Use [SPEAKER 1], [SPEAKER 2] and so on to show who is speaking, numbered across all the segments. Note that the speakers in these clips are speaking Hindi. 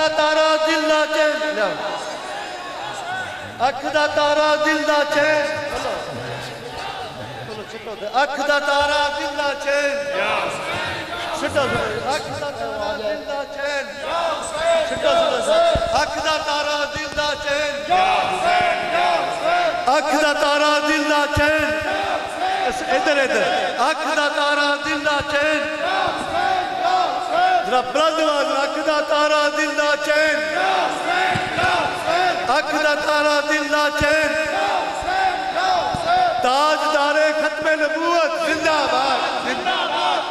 [SPEAKER 1] दा तारा दिल दा चैन, अख दा तारा दिल दा चैन, अख दा तारा दिल दा चैन, अख दा तारा दिल दा चैन, अख दा तारा दिल दा चैन, अख दा तारा दिल दा चैन, इधर इधर अख दा तारा दिल दा चैन, जरा बुलंद आवाज, अख दा तारा दिल दा चैन, अख दा तारा दिल दा चैन, ताजदारे खत्म नबूवत जिंदाबाद,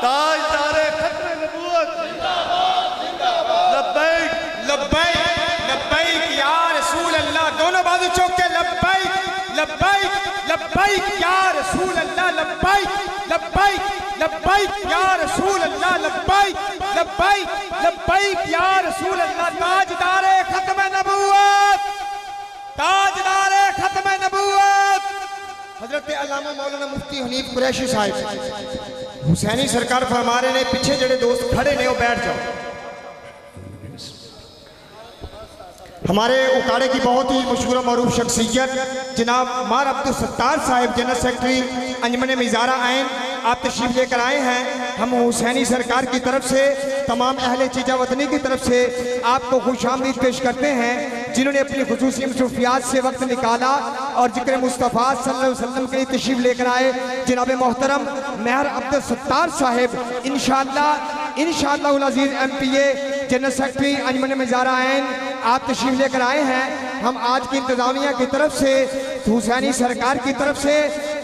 [SPEAKER 1] ताजदारे खत्म नबूवत जिंदाबाद, लब्बैक
[SPEAKER 2] लब्बैक लब्बैक या रसूल अल्लाह, दोनों बाजू चौक के लब्बैक लब्बैक लब्बैक या रसूल अल्लाह, लब्बैक लब्बैक लब्बैक या रसूल अल्लाह, लब्बैक लब्बैक लब्बैक या रसूल अल्लाह। ताजदारे खत्म नबूवत, ताजदारे खत्म नबूवत हजरत अल्लामा मौलाना मुफ्ती हनीफ कुरैशी साहिब हुसैनी सरकार फरमा रहे ने, पीछे जेडे दोस्त खड़े ने वो बैठ जाओ। हमारे उकाड़े की बहुत ही मशहूर मरूफ शख्सियत जनाब मार अब्दुल सत्तार साहिब जनरल सेक्रेटरी अंजमन मिजारा आइन, आप तशरीफ लेकर आए हैं। हम हुसैनी सरकार की तरफ से तमाम अहले चीजा वतनी की तरफ से आपको खुशामदीद पेश करते हैं, जिन्होंने अपनी खुसूसी मसरूफियात से वक्त निकाला और जिक्र मुस्तफ़ा सल्लल्लाहु अलैहि वसल्लम के लिए तशरीफ लेकर आए। जनाब मोहतरम मेहर अब्दुल सत्तार साहिब इंशाअल्लाह अज़ीज़ MPA जनरल सेक्रेटरी अंजमन मिजारा आइन, आप तशरीफ लेकर आए हैं। हम आज की इंतज़ामिया की तरफ से हुसैनी सरकार की तरफ से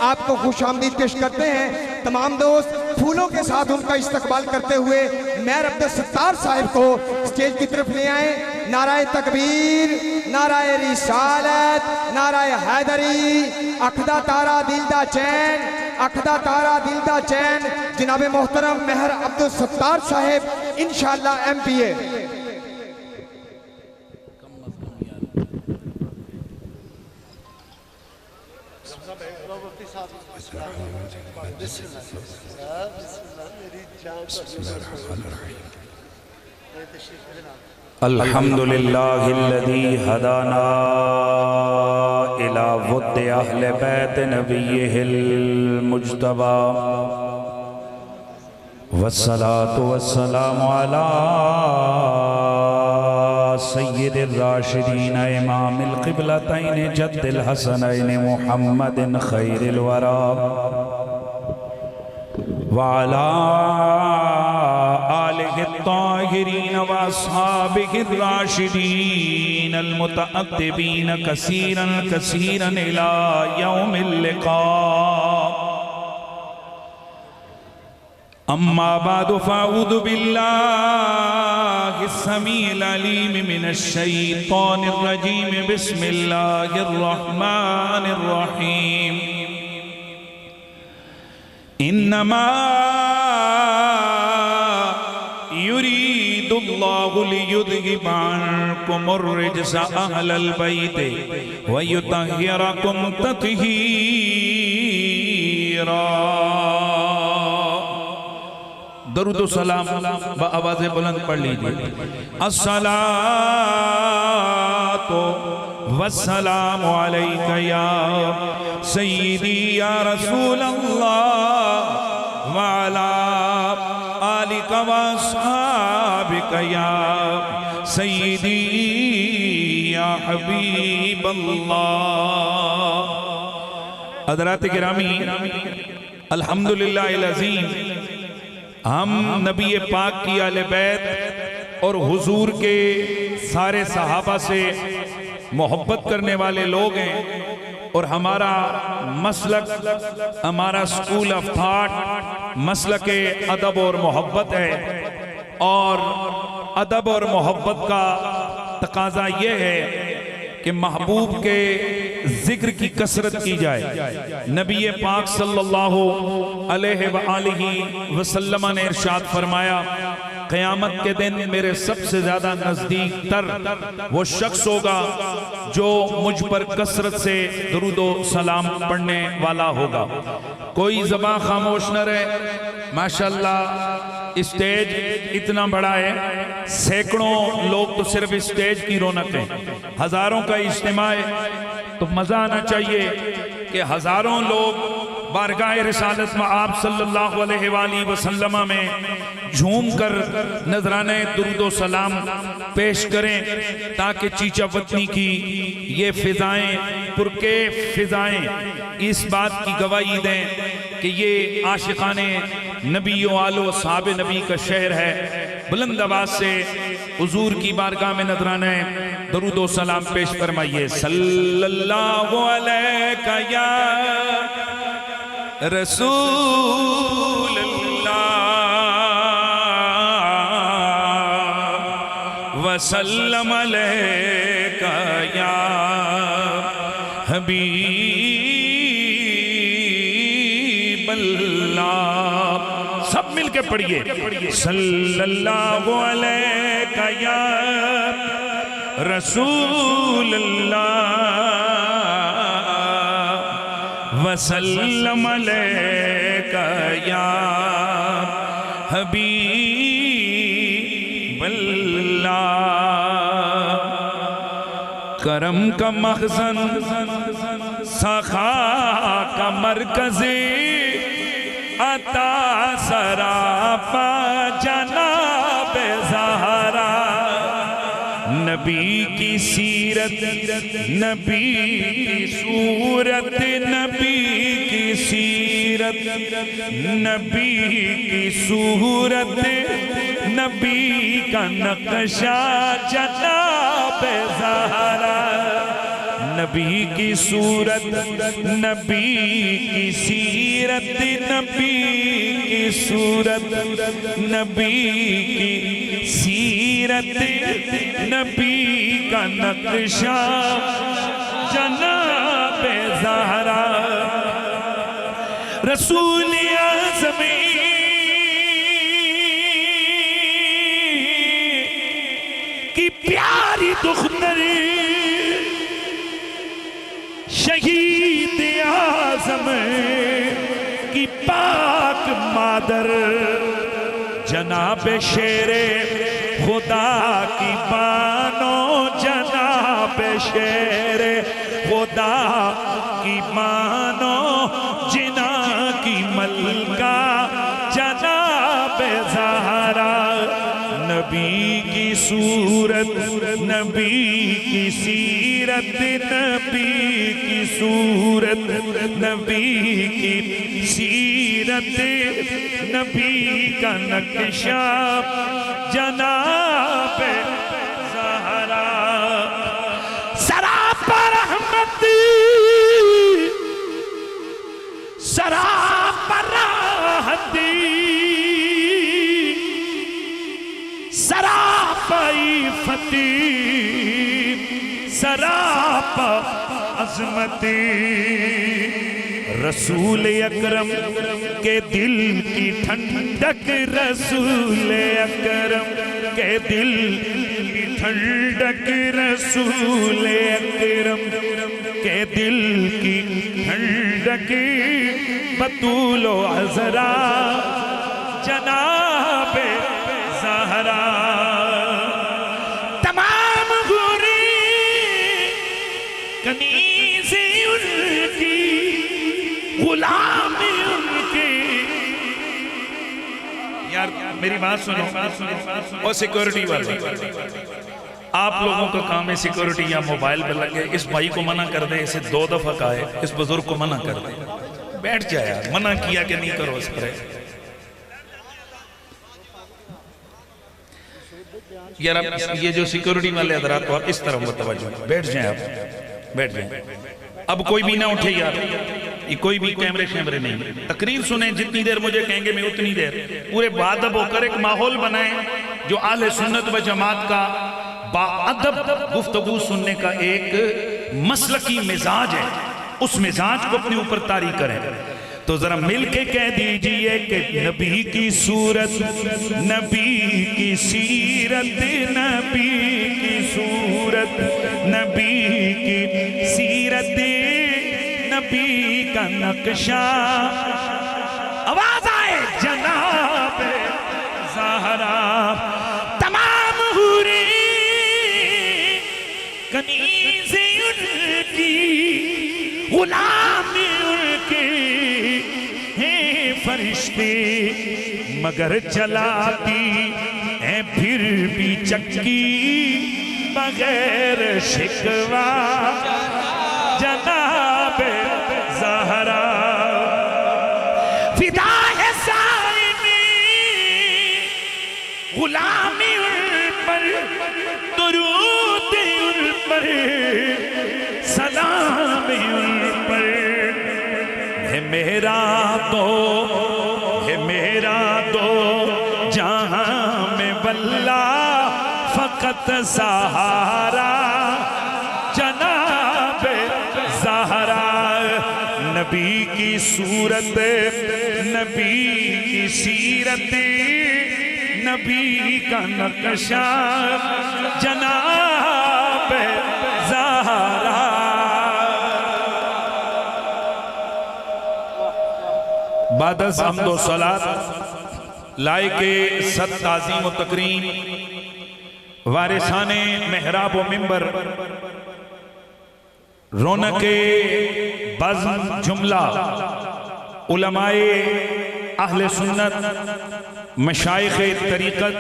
[SPEAKER 2] आपको खुशामदीद पेश करते हैं। तमाम दोस्त फूलों के साथ उनका इस्तकबाल करते हुए मेहर अब्दुल सत्तार साहिब को स्टेज की तरफ ले आए। नाराए तकबीर, नाराए रिसालत, नाराए हैदरी, अखदा तारा दिल दा चैन, अखदा तारा दिल दा चैन। जनाब मोहतरम मेहर अब्दुल सत्तार साहिब इंशाअल्लाह MPA।
[SPEAKER 3] अल्हम्दुलिल्लाहिल्लज़ी हदाना इला वुद्दि अहले बैत नबिय्यिहिल मुज्तबा वस्सलातु वस्सलामु अला सय्यिदिर राशिदीन इमामिल क़िबलतैन जद्दिल हसनैन मुहम्मदिन खैरिल वरा वाला आलिहि ताहिरीन व अस्हाबिहि राशिदीन अल मुतअद्दिबीन कसीरन कसीरन इला यौमिल लिका। अम्मा बादु फ़अऊज़ु बिल्लाहि समीइल अलीम मिनश शैतानिर रजीम। बिस्मिल्लाहिर रहमानिर रहीम। इन्नमा युरीदुल्लाहु लियुज़हिबा अन्कुमुर रिज्सा अहलल बैति व युतहिरकुम तत्हीरा। दरूद सलाम आवाज़ बुलंद पढ़ लीजिए। अस्सलातु वस्सलामु अलैका या सय्यदी या रसूल अल्लाह व अला आलिका व अस्हाबिका या सय्यदी या हबीब अल्लाह। हज़रात गिरामी, अल्हम्दुलिल्लाहिल अज़ीम, हम नबी पाक की आले बैत और हुजूर के सारे सहाबा से मोहब्बत करने वाले लोग हैं और हमारा मसलक, हमारा स्कूल ऑफ थॉट मसलक अदब और मोहब्बत है। और अदब और मोहब्बत का तकाजा ये है कि महबूब के जिक्र की कसरत की जाए। नबी पाक सल्लल्लाहु अलैहि वसल्लम ने इरशाद फरमाया, क़यामत के दिन मेरे सबसे ज्यादा नजदीक तर वो शख्स होगा जो मुझ पर कसरत से दुरूद व सलाम पढ़ने वाला होगा। कोई ज़बान खामोश न रहे। माशाअल्लाह स्टेज इतना बड़ा है, सैकड़ों लोग तो सिर्फ स्टेज की रौनक है, हजारों का इज्तिमा है, तो मजा आना चाहिए कि हजारों लोग बारगाह रिसालत में आप सल्लल्लाहु अलैहि वसल्लम में झूम कर नजराने दुरूद व सलाम पेश करें, ताकि चीचा वतनी की ये फिजाएं पुरके फिजाएं इस बात की गवाही दें कि ये आशिकाने नबी व आलो साहब नबी का शहर है। बुलंद आवाज से हुजूर की बारगाह में नजराने दुरूद व सलाम पेश फरमाइए। सल्लल्लाहु अलैका या रसूल वसल्लम अलैका या हबीब अल्लाह। सब मिलके पढ़िए, सल्लल्लाहु अलैका या रसूल वसल्लम अलैका या हबीब अल्लाह। करम का मखज़न सखा का मरकज़े अता सरापा जनाब ज़हरा। नबी की सीरत नबी की सूरत, नबी की सीरत नबी की सूरत, नबी का नक्शा जनाब ज़हरा। नबी की सूरत नबी की सीरत, नबी की सूरत नबी की सीरत, नबी का नक्शा जनाब ज़हरा। रसूल आज़मी की प्यारी दुख्तरी, शहीद आज़म की पाक मादर, जनाब शेरे खुदा की बानो, जनाब शेरे खुदा की मानो, जिना की मलका जनाब ज़हरा। नबी की सूरत नबी की सीरत, नबी की सूरत नबी की सीरत, नबी का नक्शा जनाब ज़हरा। सरापा रहमत सरापा राहत, सरापा इफ़्फ़ती, सरापा अज़मती। रसूल अकरम के दिल की ठंडक, रसूल अकरम के दिल की ठंडक, रसूल अकरम के दिल की ठंडक, बतूलो अज़रा जनाब ज़हरा। तमाम गोरी कनीज़े उनकी, गुलामी उनकी। यार मेरी बात सुनो, और सिक्योरिटी वाले, आप लोगों का काम है सिक्योरिटी या मोबाइल पे लगे। इस भाई को मना कर दे, इसे 2 दफा कहा है, इस बुजुर्ग को मना कर दे, बैठ जाए यार, मना किया कि नहीं करो इस पर। यार ये जो सिक्योरिटी वाले हज़रात को आप इस तरफ मुतवज्जो, बैठ जाएं, आप बैठ जाएं। अब कोई भी ना उठे यार, ये कोई भी कैमरे शैमरे नहीं। तकरीर सुने, जितनी देर मुझे कहेंगे मैं उतनी देर। पूरे बादब होकर एक माहौल बनाएं जो आले सुन्नत व जमात का बाअदब गुफ्तगू सुनने का एक मसलकी मिजाज है, उस मिजाज को अपने ऊपर तारी करें। तो जरा मिलके कह दीजिए कि नबी की सूरत, नबी की सीरत, नबी की सूरत, नबी की सीरत, नबी का नक्शा। आवाज आए जनाब ज़हरा, तमाम हूरे कनीज़े उनकी, गुलामी उनके हैं फरिश्ते, मगर चलाती हैं फिर भी चक्की बगैर शिकवा जनाब ज़हरा। फिदा है साइमी गुलामी उन पर, दुरूद उन पर, सलाम उन पर। है मेरा दो जहां में वल्ला फकत सहारा जनाब ज़हरा। नबी की सूरत, नबी की सीरत, नबी का नक्शा जनाब ज़हरा। बादस हमदो सलात लाए के सद ताज़ीम व तकरीम वारिसाने मेहराब व मिंबर, रौनके बज़्म जुमला, उलमाए अहले सुन्नत, मशाइखे तरीक़त,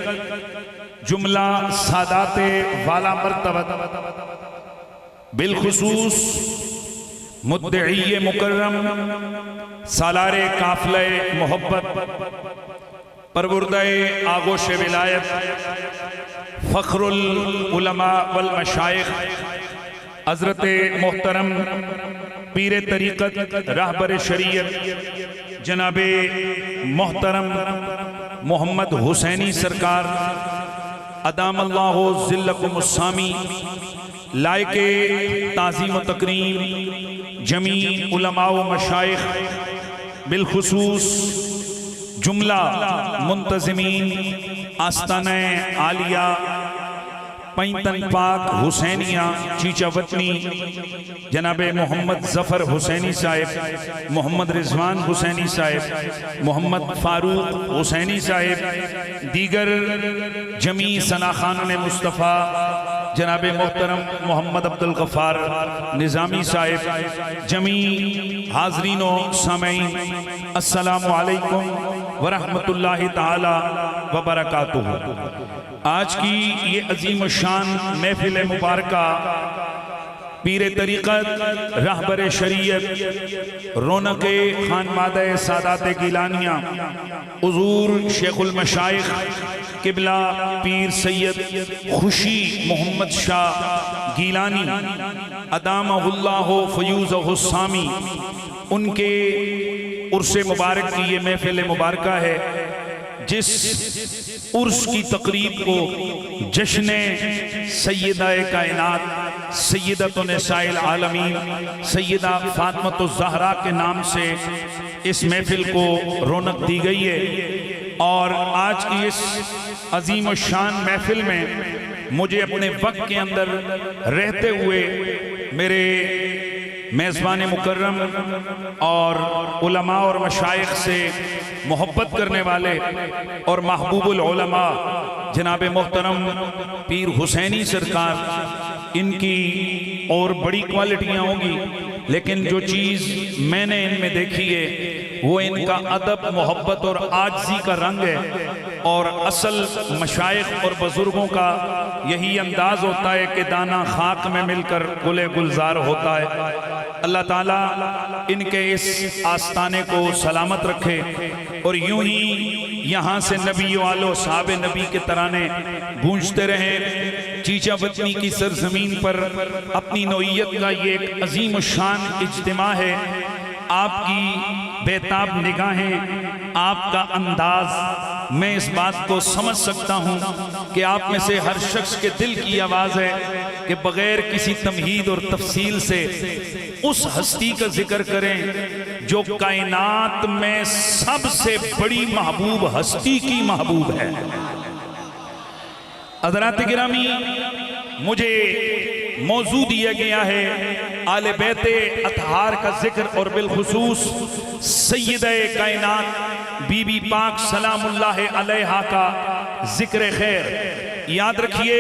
[SPEAKER 3] जुमला सादाते वाला मर्तबत, बिलखुसूस मुद्दई मुकर्रम, सालारे काफ़िले मोहब्बत, परवुर्दे आगोश विलायत, फ़ख्रुल उलमा वल मशाइख, हज़रत मोहतरम पीर तरीक़त रहबर शरीयत जनाबे मोहतरम मोहम्मद हुसैनी सरकार अदामल्लाहु ज़िल्लकुमुस्सामी, लायके ताज़ीम व तकरीम जमी उलमा व मशाइख, बिलखुसूस जुमला मुंतज़िमीन आस्ताना आलिया पैंतन पाक हुसैनिया चीचा वतनी जनाबे मोहम्मद ज़फ़र हुसैनी साहिब, मोहम्मद रिजवान हुसैनी साहिब, मोहम्मद फ़ारूक हुसैनी साहिब, दीगर जमी सनाखान मुस्तफ़ा जनाबे मोहतरम मोहम्मद अब्दुल गफ़ार निज़ामी साहिब, जमी हाज़रीनो सामईन अस्सलामु अलैकुम व रहमतुल्लाहि ताला व बरकातुहू। आज की ये अजीम शान महफिल मुबारका पीर तरीक़त रहबर शरीयत रौनके खानमादे सादात गिलानिया हुज़ूर शेखुल मशाइख किबला पीर सैयद खुशी मोहम्मद शाह गीलानी अदामहुल्लाहु फ़यूज़हु सामी, उनके उर्स मुबारक की ये महफिल मुबारका है, जिस उर्स की तकरीब को जश्न सैयदाए कायनात सैयदतुन निसाइल आलमीन सैयदा फातिमा ज़हरा के नाम से इस महफिल को रौनक दी गई है। और आज की इस अजीम शान महफिल में मुझे अपने वक्त के अंदर रहते हुए मेरे मेज़बान मुकर्रम और उलमा और मशाइख से मोहब्बत करने वाले और महबूबुल उलमा जनाब मोहतरम पीर हुसैनी सरकार, इनकी और बड़ी क्वालिटियाँ होंगी, लेकिन जो चीज़ मैंने इनमें देखी है वो इनका अदब मोहब्बत और आजिज़ी का रंग है। और असल मशाइख और बुज़ुर्गों का यही अंदाज़ होता है कि दाना खाक में मिलकर गुले गुलजार होता है। अल्लाह ताला इनके इस आस्ताने को सलामत रखे और यूं ही यहाँ से नबी वालो साहब नबी के तराने गूंजते रहें। चीचा वतनी की सरजमीन पर अपनी नौइयत का ये एक अजीम शान इज्तिमा है। आपकी बेताब निगाहें, आपका अंदाज, मैं इस बात को समझ सकता हूं कि आप में से हर शख्स के दिल की आवाज है कि बगैर किसी तमहीद और तफसील से उस हस्ती का जिक्र करें जो कायनात में सबसे बड़ी महबूब हस्ती की महबूब है। हज़रात गिरामी, मुझे मौजू दिया गया है आले बैते अतहार का जिक्र और बिलखुसूस सैयदे कायनात बीबी पाक सलामुल्लाह अलैहा का जिक्र खैर। याद रखिए,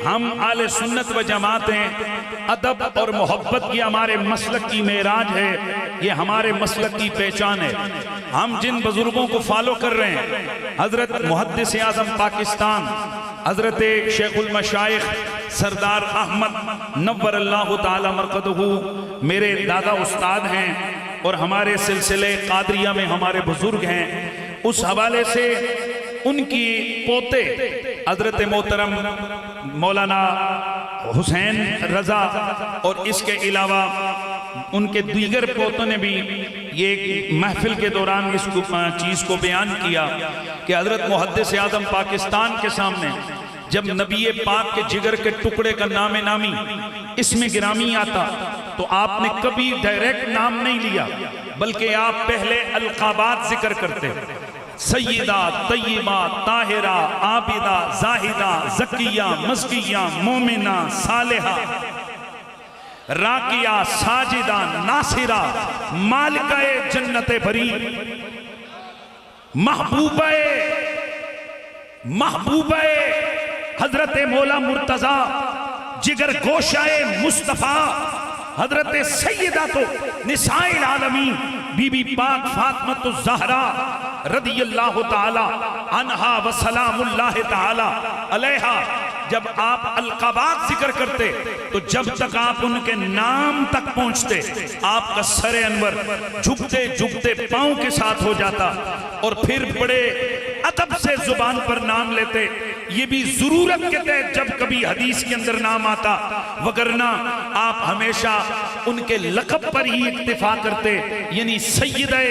[SPEAKER 3] हम आले सुन्नत व जमात हैं। अदब और मोहब्बत की हमारे मसलक की मेराज है, ये हमारे मसलक की पहचान है। हम जिन बुजुर्गों को फॉलो कर रहे हैं, हजरत मुहद्दिस आज़म पाकिस्तान हजरत शेखुल मशाइख सरदार अहमद नव्वरल्लाहु ताला मरकदहू मेरे दादा उस्ताद हैं और हमारे सिलसिले कादरिया में हमारे बुजुर्ग हैं। उस हवाले से उनकी पोते हजरत मोहतरम मौलाना हुसैन रजा और इसके अलावा उनके दीगर पोतों ने भी ये महफिल के दौरान इस चीज़ को बयान किया कि हजरत मुहद्दिस आज़म पाकिस्तान के सामने जब नबी पाक के जिगर के टुकड़े का नाम नामी इसमें गिरामी आता तो आपने कभी डायरेक्ट नाम नहीं लिया, बल्कि आप पहले अलकाबात जिक्र करते। सैयदा, तय्यबा, ताहिरा, आबिदा, जाहिदा, ज़किया, मज़किया, मोमिना, सालिहा, राकिया, साजिदा, नासिरा, मालिकाए जन्नते भरी, महबूबाए हजरत मौला मुर्तजा, जिगर गोशाए मुस्तफा, हजरत सैयदा तो निसाइल आलमी बीबी पाक फातिमा ज़हरा रदियल्लाहु ताला अन्हा व सलामुल्लाह ताला अलैहा, जब आप अलकाबात जिक्र करते तो जब तक आप उनके नाम तक पहुंचते आपका सरे अनवर झुकते झुकते पांव के साथ हो जाता और फिर बड़े अदब से जुबान पर नाम लेते। ये भी जरूरत के तहत जब कभी हदीस के अंदर नाम आता, वगरना आप हमेशा उनके लक़ब पर ही इक्तिफा करते, यानी सैयदे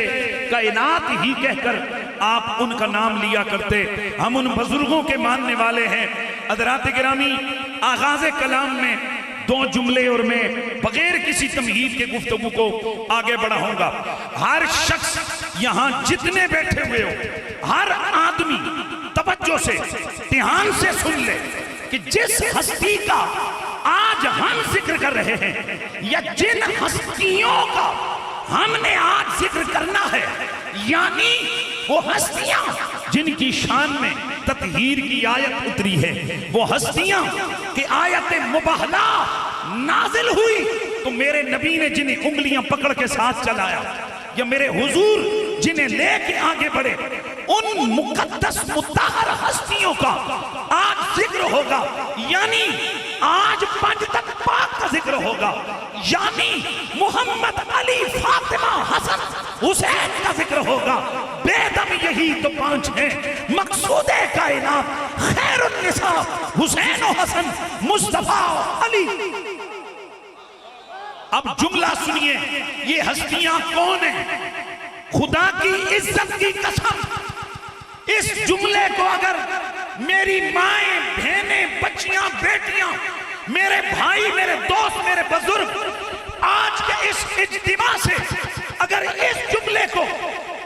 [SPEAKER 3] कायनात ही कहकर आप उनका नाम लिया करते। हम उन बुजुर्गों के मानने वाले हैं। हज़रात गिरामी, आगाज़े कलाम में दो जुमले और मैं बगैर किसी तमहीद के गुफ्तगू को आगे बढ़ाऊंगा। हर शख्स यहां जितने बैठे हुए हो, हर आदमी तवज्जो से ध्यान से सुन ले कि जिस हस्ती का आज हम जिक्र कर रहे हैं या जिन हस्तियों का हमने आज जिक्र करना है, यानी वो हस्तियां जिनकी शान में तत्हीर की आयत उतरी है, वो हस्तियां कि आयत मुबाहला नाजिल हुई तो मेरे नबी ने जिन्हें उंगलियां पकड़ के साथ चलाया या मेरे हुजूर जिन्हें लेके आगे बढ़े, उन मुकद्दस मुत्तहर हस्तियों का आज जिक्र होगा। यानी आज पंजतन पाक का जिक्र होगा, यानी मोहम्मद, अली, फातिमा, हसन, हुसैन का जिक्र होगा। बेदम यही तो पांच हैं मकसूदे कायनात, खैरुन निसा, हुसैन और हसन, मुस्तफा, अली। अब जुमला सुनिए, ये हस्तियां कौन हैं? खुदा की इज्जत की कसम, इस जुमले को अगर मेरी माएं, बहनें, बच्चियां, बेटियां, मेरे भाई, मेरे दोस्त, मेरे बुजुर्ग आज के इस इज्तिमा से अगर इस जुमले को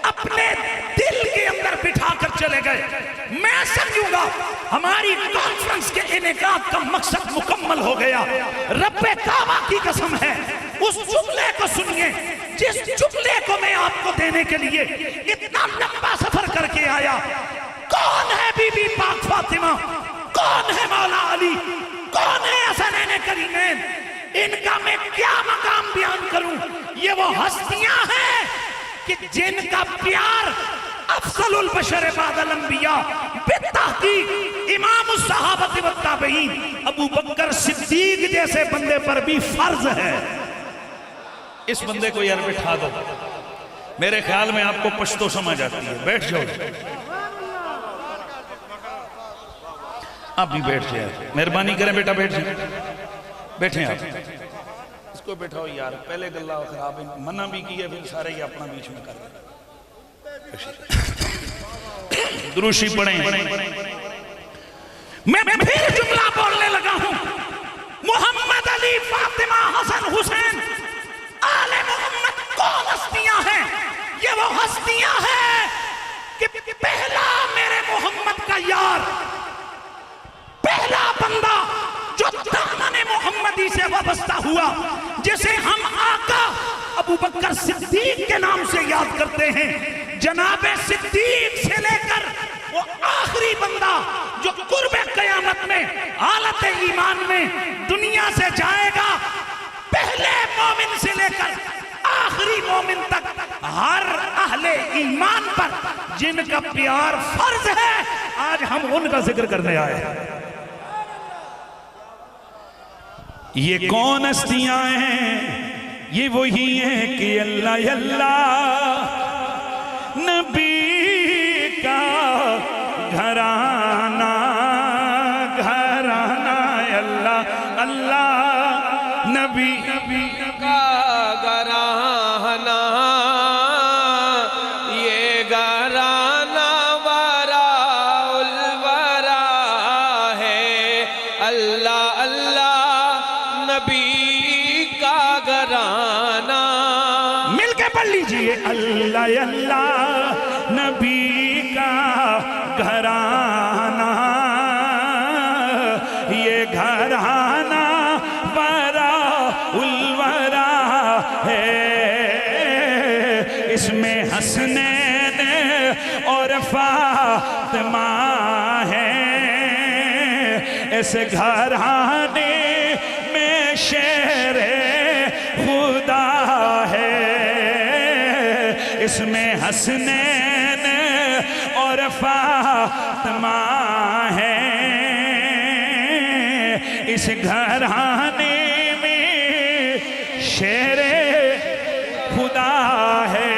[SPEAKER 3] अपने दिल के अंदर बिठा कर चले गए, मैं समझूंगा हमारी कॉन्फ्रेंस के इनेकाद का मकसद मुकम्मल हो गया। रब्बे काबा की कसम है, उस जुमले को सुनिए जिस जुमले को मैं आपको देने के लिए इतना लंबा सफर करके आया। कौन है बीबी पाक फातिमा? कौन है मौला अली? कौन है हसनैन करीमैन? इनका मैं क्या मकाम बयान करूं? ये वो हस्तियां हैं कि जिनका प्यार अफजलुल बशर बादल अंबिया बित्तहकीक इमाम सहाबत व ताबईन अबू बकर सिद्दीक जैसे बंदे पर भी फर्ज है। इस बंदे को यार बिठा दो, मेरे ख्याल में आपको पश्तो समझ आती है। बैठ जाओ, आप भी बैठ जाए, मेहरबानी करें बेटा, बैठ जाए, बैठे आप। इसको बैठाओ यार, पहले गल्ला खराब है, मना भी की है, फिर सारे ही अपना बीच में कर रहे। दुरूशी पढ़ें। मैं फिर जुमला बोलने लगा हूं, मोहम्मद अली, फातिमा, हसन, हुसैन, आले मोहम्मद कौन हस्तियां हैं? ये वो हस्तियां हैं कि पहला मेरे मोहम्मद का यार, पहला बंदा जो दामने मोहम्मदी से वाबस्ता हुआ, जिसे हम आका अबू बकर सिद्दीक के नाम से याद करते हैं। जनाबे सिद्दीक से लेकर वो आखिरी बंदा जो कुर्बे क़यामत में हालत ईमान में दुनिया से जाएगा, पहले मोमिन से लेकर आखिरी मोमिन तक हर अहले ईमान पर जिनका प्यार फर्ज है, आज हम उनका जिक्र करने आए हैं। ये कौन हस्तियां हैं? ये वही हैं कि अल्लाह अल्लाह नबी का घराना, घराना अल्लाह अल्लाह नबी
[SPEAKER 4] का घराना, ये घराना वराउल वरा है। अल्लाह अल्लाह नबी का घराना।
[SPEAKER 3] मिलके पढ़ लीजिए, अल्लाह अल्लाह नबी का घराना, ये घराना वराउल वरा है। इसमें हसनैन और फातिमा है। इस घराने में शेर खुदा है। इसमें हसनैन और फातिमा है। इस घराने में शेर खुदा है।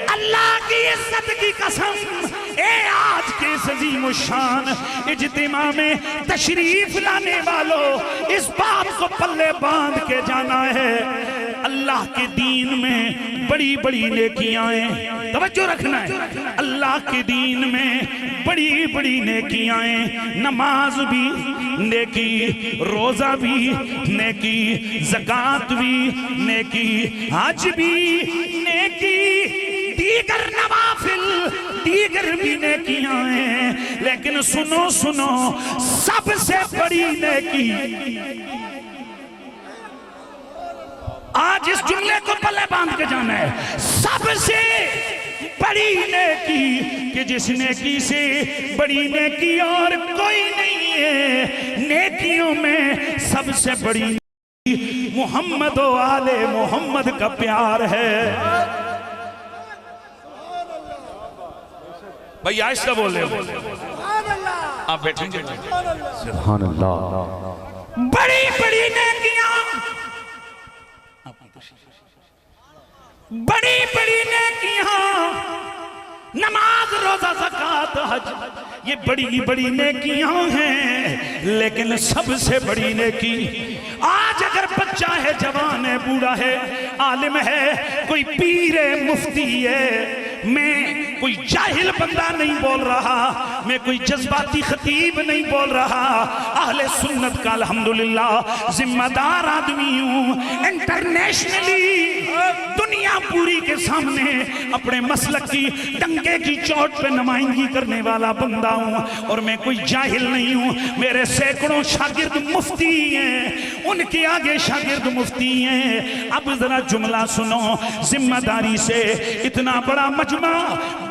[SPEAKER 3] अल्लाह की इज्जत की कसम, ए आज के अज़ीम शान इज्तिमा में तशरीफ लाने वालों, इस बात को पल्ले बांध के जाना है, अल्लाह के दीन में बड़ी बड़ी नेकियां हैं। तवज्जो रखना है, अल्लाह के दीन में बड़ी बड़ी नेकियां हैं। नमाज भी नेकी, रोजा भी नेकी, ज़कात भी नेकी, हज भी नेकी, दीगर नवाफिल दीगर भी नेकियां हैं। लेकिन सुनो सुनो, सबसे बड़ी नेकी, आज इस जुमले को पल्ले बांध के जाना है, सबसे बड़ी नेकी कि जिस नेकी से बड़ी नेकी और कोई नहीं है। नेकियों में सबसे बड़ी नेकी मोहम्मद और आले मोहम्मद का प्यार है। भाई आहिस्ता बोल रहे हो, आप बैठेंगे। सुभान अल्लाह। बड़ी बड़ी नेकियां, बड़ी बड़ी नेकियां, नमाज, रोजा, ज़कात, हज, ये बड़ी बड़ी नेकियां हैं। लेकिन सबसे बड़ी नेकी, आज अगर बच्चा है, जवान है, बूढ़ा है, आलिम है, कोई पीर है, मुफ्ती है, मैं कोई जाहिल बंदा नहीं बोल रहा, मैं कोई जज्बाती खतीब नहीं बोल रहा, अहले सुन्नत का अल्हम्दुलिल्लाह जिम्मेदार आदमी हूँ। इंटरनेशनली दुनिया पूरी के सामने अपने मसलक की डंके की चोट पे नुमाइंदगी करने वाला बंदा हूँ। और मैं कोई जाहिल नहीं हूँ, मेरे सैकड़ों शागिर्द मुफ्ती हैं, उनके आगे शागिर्द मुफ्ती हैं। अब जरा जुमला सुनो जिम्मेदारी से, इतना बड़ा मजमा,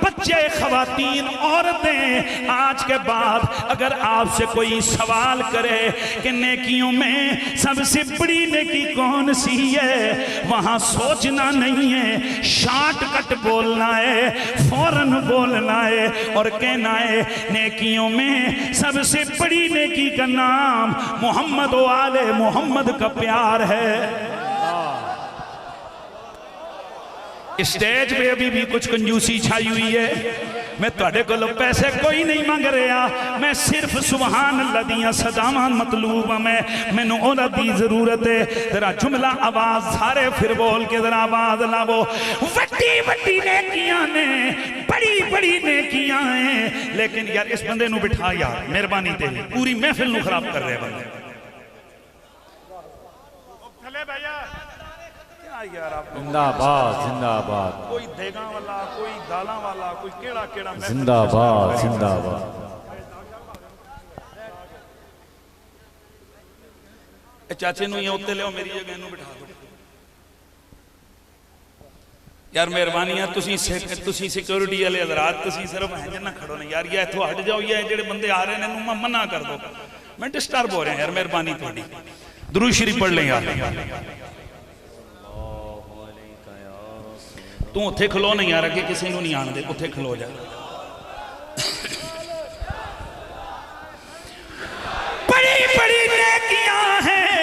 [SPEAKER 3] बच्चे, खवातीन, औरतें, आज के बाद अगर आपसे कोई सवाल करे कि नेकियों में सबसे बड़ी नेकी कौन सी है, वहां सोचना नहीं है, शॉर्टकट बोलना है, फौरन बोलना है और कहना है नेकियों में सबसे बड़ी नेकी का नाम मोहम्मद व आले मोहम्मद का प्यार है। स्टेज पे अभी भी कुछ कंजूसी छाई हुई है। मैं तुहाडे कोलों पैसे कोई नहीं मांग रहा, मैं सिर्फ सुभान अल्लाह दियां सदावां मतलूब मैनू उहदा दी जरूरत है। जरा जुमला आवाज सारे फिर बोल के जरा आवाज लावो। वड्डी वड्डी नेकियां ने, बड़ी बड़ी नेकियां हैं, लेकिन यार इस बंदे नू बिठा यार, मेहरबानी तेरी, पूरी महफिल नू खराब कर रहे बंदे। यार आप
[SPEAKER 5] जिंदाबाद जिंदाबाद,
[SPEAKER 3] कोई देगा वाला, कोई दाला वाला, कोई केड़ा केड़ा,
[SPEAKER 5] जिंदाबाद जिंदाबाद।
[SPEAKER 3] चाचे नू उत्ते लियो, मेरी जगह इनू बिठा दो यार, मेहरबानी है। तुसी सिक्योरिटी वाले हजरात, तुसी सिर्फ है जिन्ना खड़ो ने यार, ये इथों हट जाओ, ये जेडे बंदे आ रहे हैं इन्हू मना कर दो, मैं डिस्टर्ब हो रहा यार, मेहरबानी थोड़ी। दुरूद शरीफ पढ़ लें यार। तू उत्थे खलो नहीं यार, अगे किसी को नहीं आने दे, उत्थे खलो जा। बड़ी बड़ी नेकियां हैं,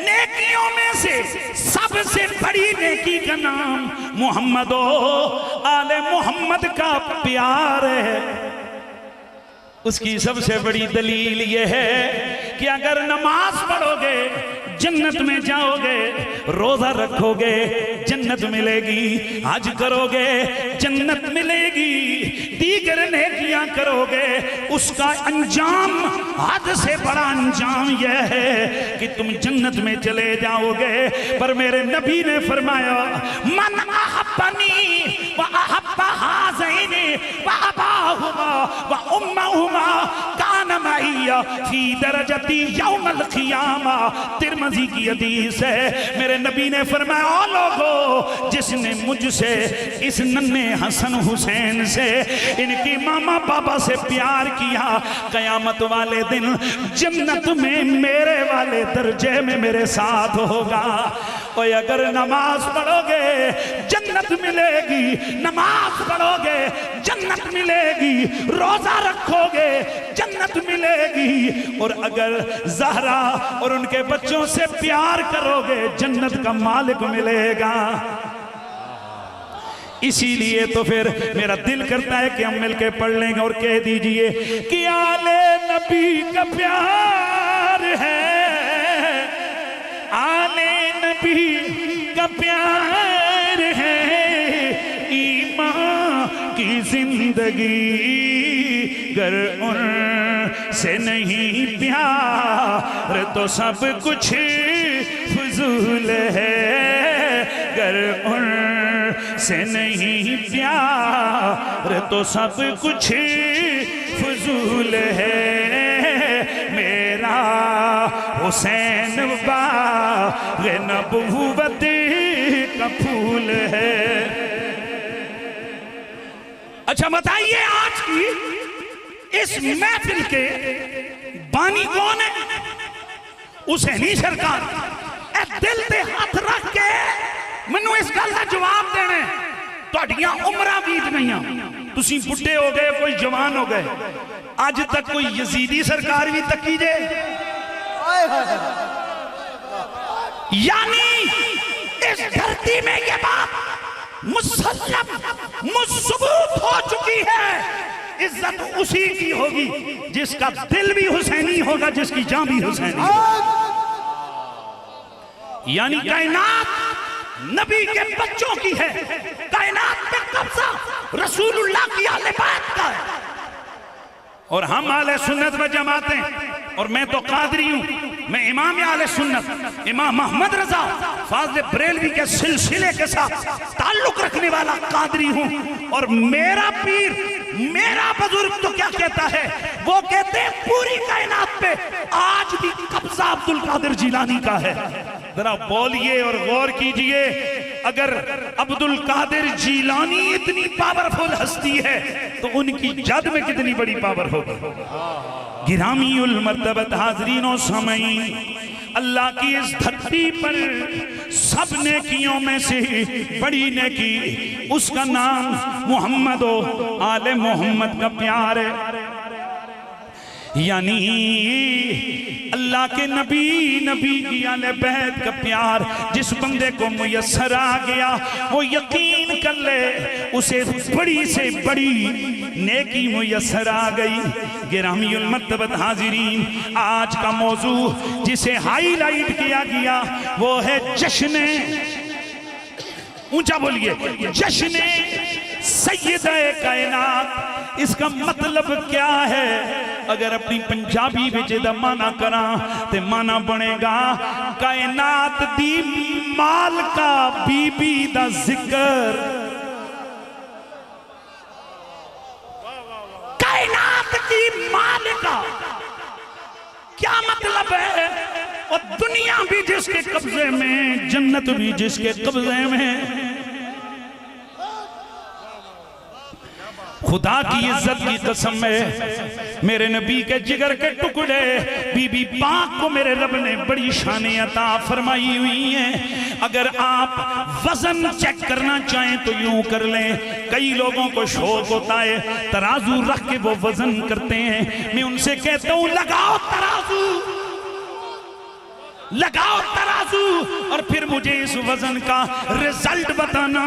[SPEAKER 3] नेकियों में से सबसे बड़ी नेकी का नाम मोहम्मद आले मोहम्मद का प्यार है। उसकी सबसे बड़ी दलील यह है कि अगर नमाज पढ़ोगे जन्नत में जाओगे, रोजा रखोगे जन्नत मिलेगी, हज करोगे जन्नत मिलेगी, दीगर नेकियां करोगे उसका अंजाम, हद से बड़ा अंजाम यह है कि तुम जन्नत में चले जाओगे। पर मेरे नबी ने फरमाया, मन अहब्बनी व अहब्बा हाज़ैनी व अबाहुमा व उम्महुमा कान मइया फी दरजती यौमल क़ियामा। तिरमिज़ी की हदीस है, मेरे नबी ने फरमाया, ओ लोगों, जिसने मुझसे, इस नन्हे हसन हुसैन से, इनकी मामा पापा से प्यार किया, कयामत वाले दिन जन्नत में मेरे वाले दर्जे में मेरे साथ होगा। और अगर नमाज पढ़ोगे जन्नत मिलेगी, नमाज पढ़ोगे जन्नत मिलेगी, रोजा रखोगे जन्नत मिलेगी, और अगर ज़हरा और उनके बच्चों से प्यार करोगे जन्नत का मालिक मिलेगा। इसीलिए तो फिर मेरा दिल करता है कि हम मिलके पढ़ लेंगे और कह दीजिए कि आले नबी का प्यार है, आले नबी का प्यार है, ईमान की जिंदगी गर उन से नहीं प्यार तो सब कुछ फजूल है, गर उन से नहीं प्यार तो सब कुछ फजूल है। मेरा हुसैन बाग़ नबूवत का फूल है। अच्छा बताइए, आज की इस महफिल के बानी कौन है? हुसैनी सरकार। ए दिल पे हाथ रख के मैनू इस गल का जवाब देने। तुहाडियां उम्रां बीत गईयां, तुसीं बुढ़े हो गए, कोई जवान हो गए, अज तक कोई यजीदी सरकार भी तकी जे? यानी इस धरती में ये बात मुसल्लम मुसबूत हो चुकी है, इज्जत उसी की होगी जिसका दिल भी हुसैनी होगा, जिसकी जान भी हुसैनी होगी। यानी कायनात नबी के बच्चों की है, कायनात पे कब्जा रसूलुल्लाह की आले बैत का है। और हम आले सुन्नत व जमात हैं, और मैं तो कादरी हूं, मैं इमाम आले सुन्नत इमाम मोहम्मद रजा फाज़िल बरेलवी के सिलसिले के साथ ताल्लुक रखने वाला कादरी हूं। और मेरा पीर, मेरा बुजुर्ग तो क्या कहता है, वो कहते हैं पूरी कायनात पे आज भी कब्जा अब्दुल कादिर जिलानी का है। जरा बोलिए और गौर कीजिए, अगर अब्दुल कादिर जिलानी इतनी पावरफुल हस्ती है तो उनकी जद में कितनी बड़ी पावर होगी। गिरामी उल मर्तबत हाज़रीनो समई, अल्लाह की इस धरती पर सब नेकियों में से बड़ी नेकी, उसका नाम मोहम्मद आले मोहम्मद का प्यार है। यानी अल्लाह के नबी की आले बैत का प्यार जिस बंदे को मुयस्सर आ गया, वो यकीन कर ले उसे बड़ी से बड़ी नेकी मुयस्सर आ गई। गिरामीउल मर्तबत हाजिरीन, आज का मौजू जिसे हाईलाइट किया गया वो है जश्न, ऊंचा बोलिए, जश्न सैयद-ए कायनात इसका मतलब क्या है? अगर अपनी पंजाबी विच दा माना करा ते माना बनेगा कायनात दी मालका बीबी दा जिक्र। कायनात की मालिका क्या मतलब है? और दुनिया भी जिसके कब्जे में, जन्नत भी जिसके कब्जे में। खुदा की इज्जत की कसम है, मेरे नबी के जिगर के टुकड़े बीबी पाक को मेरे रब ने बड़ी शान अता फरमाई हुई है। अगर आप वजन चेक करना चाहें तो यूं कर लें। कई लोगों को शौक होता है तराजू रख के वो वजन करते हैं। मैं उनसे कहता हूं लगाओ तराजू, लगाओ तराजू और फिर मुझे इस वजन का रिजल्ट बताना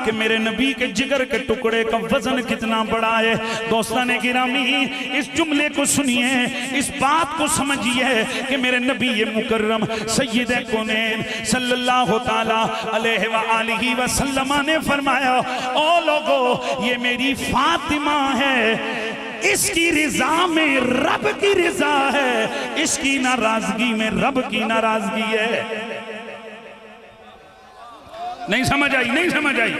[SPEAKER 3] कि मेरे नबी के जिगर के टुकड़े का वजन कितना बड़ा है। दोस्ताने गिरामी, इस जुमले को सुनिए, इस बात को समझिए कि मेरे नबी ये मुकर्रम सैयद कौनैन सल्लल्लाहु ताला अलैहि व आलिहि वसल्लम ने फरमाया, ओ लोगो ये मेरी फातिमा है, इसकी रिजा में रब की रिजा है, इसकी नाराजगी में रब की नाराजगी है। नहीं समझ आई? नहीं समझ आई?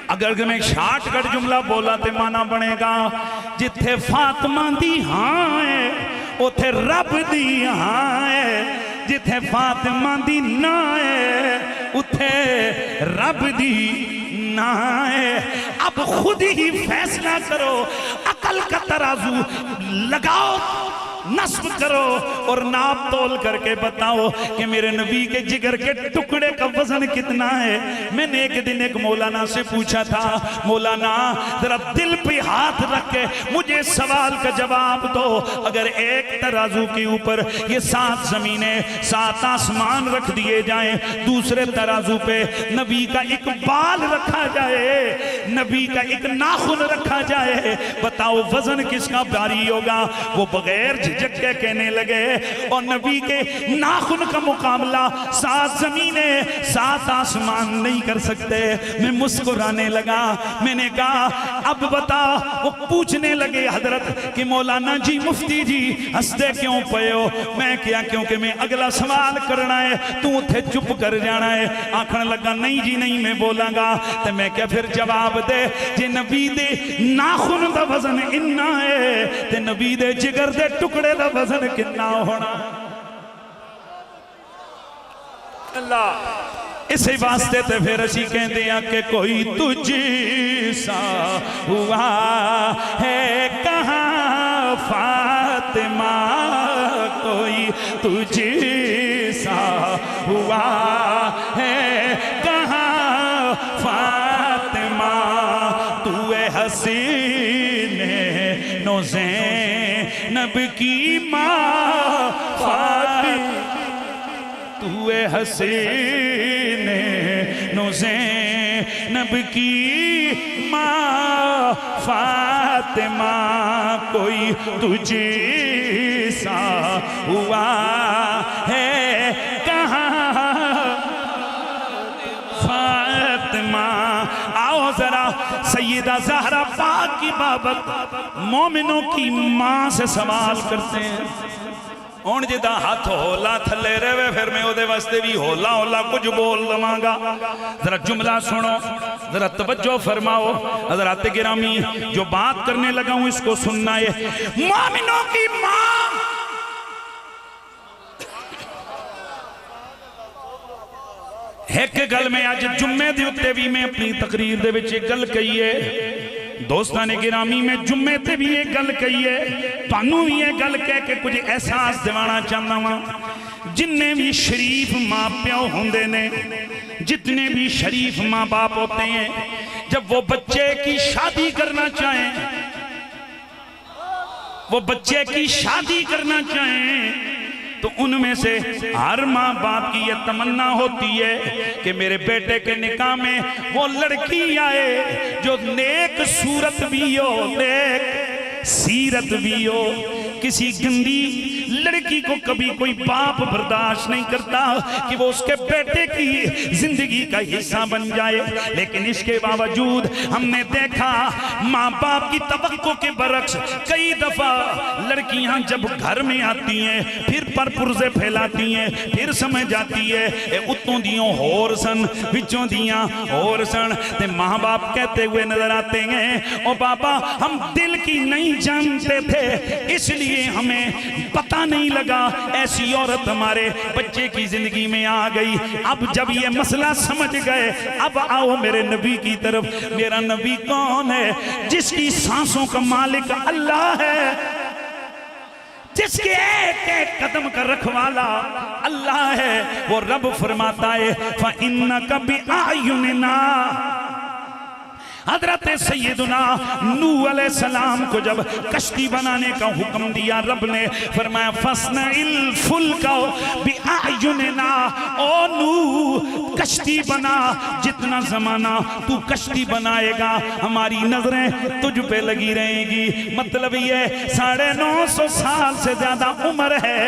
[SPEAKER 3] अगर मैं शॉर्टकट जुमला बोला तो माना बनेगा जिथे फातिमा दी हां है उथे रब दी हां है, जिथे फातिमा दी ना है उथे रब दी ना है। अब खुद ही फैसला करो, अकल का तराजू लगाओ, नस्ब करो और नाप तोल करके बताओ कि मेरे नबी के जिगर के टुकड़े का वजन कितना है। मैंने एक दिन एक मौलाना से पूछा था, मौलाना जरा दिल पे हाथ रख के मुझे सवाल का जवाब दो, अगर एक तराजू के ऊपर ये 7 जमीनें 7 आसमान रख दिए जाएं, दूसरे तराजू पे नबी का एक बाल रखा जाए, नबी का एक नाखून रखा जाए, बताओ वजन किसका भारी होगा? वो बगैर झिझक के कहने लगे और नबी के नाखून का मुकाबला 7 जमीनें 7 आसमान नहीं कर सकते। मैं मुस्कुराने लगा, मैंने कहा अब बता। वो पूछने लगे हजरत कि मौलाना जी, मुफ्ती जी हंसते क्यों पे हो? मैं क्या, क्योंकि मैं अगला सवाल करना है, तू उथे चुप कर जाना है। आखन लगा नहीं जी नहीं मैं बोलांगा। तो मैं क्या फिर जवाब दे, जे नबी दे नाखून का वजन इन्ना है ते नबी दे जिगर दे टुकड़े का वजन कितना होना? अल्लाह। इसी वास्ते ते फिर असी कहते हैं कि कोई तुझ सा हुआ है कहाँ फातिमा, कोई तुझ सा हुआ है कहाँ फातिमा, तू हसीने नौज़े नब की माँ फातिमा, तू हसीने नौज़े नब की माँ फातिमा, कोई तुझे सा हुआ है कहाँ फातिमा। आओ जरा सैयदा ज़हरा पाक की बाबत मोमिनों की मां से सवाल करते हैं। हुण जिदा हाथ होला थले रहे फिर मैं ओदे वास्ते भी होला होला कुछ बोल लवांगा। जरा जुमला सुनो, जरा तवज्जो फरमाओ। हज़रात गिरामी, जो बात करने लगा हूं इसको सुनना है। मोमिनों की मां एक गल में अज जुम्मे दे उत्ते भी मैं अपनी तकरीर दे विच गल कही है। दोस्ताने गिरामी, मैं जुम्मे ते भी एक गल कही है, तुहानू भी ये गल कह के कुछ एहसास दिवाना चाहता वा। जिन्ने भी शरीफ माँ प्यो होंदे ने, जितने भी शरीफ माँ बाप होते हैं, जब वो बच्चे की शादी करना चाहें, वो बच्चे की शादी करना चाहें तो उनमें से हर माँ बाप की यह तमन्ना होती है कि मेरे बेटे के निकाह में वो लड़की आए जो नेक सूरत भी हो, नेक सीरत भी हो, किसी गंदी लड़की को कभी कोई बाप बर्दाश्त नहीं करता कि वो उसके बेटे की जिंदगी का हिस्सा बन जाए, लेकिन इसके बावजूद हमने देखा माँ बाप की तवक्को के बरक्स कई दफा लड़कियां जब घर में आती हैं फिर पर पुरजे फैलाती हैं, फिर समझ जाती है उत्तों दियों होर सन विचों दियां होर सन, ते माँ बाप कहते हुए नजर आते हैं ओ बाबा हम दिल की नहीं जानते थे इसलिए हमें पता नहीं लगा ऐसी औरत हमारे बच्चे की जिंदगी में आ गई। अब जब ये मसला समझ गए अब आओ मेरे नबी की तरफ। मेरा नबी कौन है? जिसकी सांसों का मालिक अल्लाह है, जिसके एक एक कदम का रखवाला अल्लाह है। वो रब फरमाता है फ़इन्नका बिअयुनिना। हजरत सैयदुना नूह अलैहिस्सलाम को जब कश्ती बनाने का हुक्म दिया रब ने फरमाया फस्नइल फुल्का बिअयुनिना, ओ नूह कश्ती बना, जितना जमाना तू कश्ती बनाएगा हमारी नजरें तुझ पे लगी रहेगी। मतलब ये 950 साल से ज्यादा उम्र है,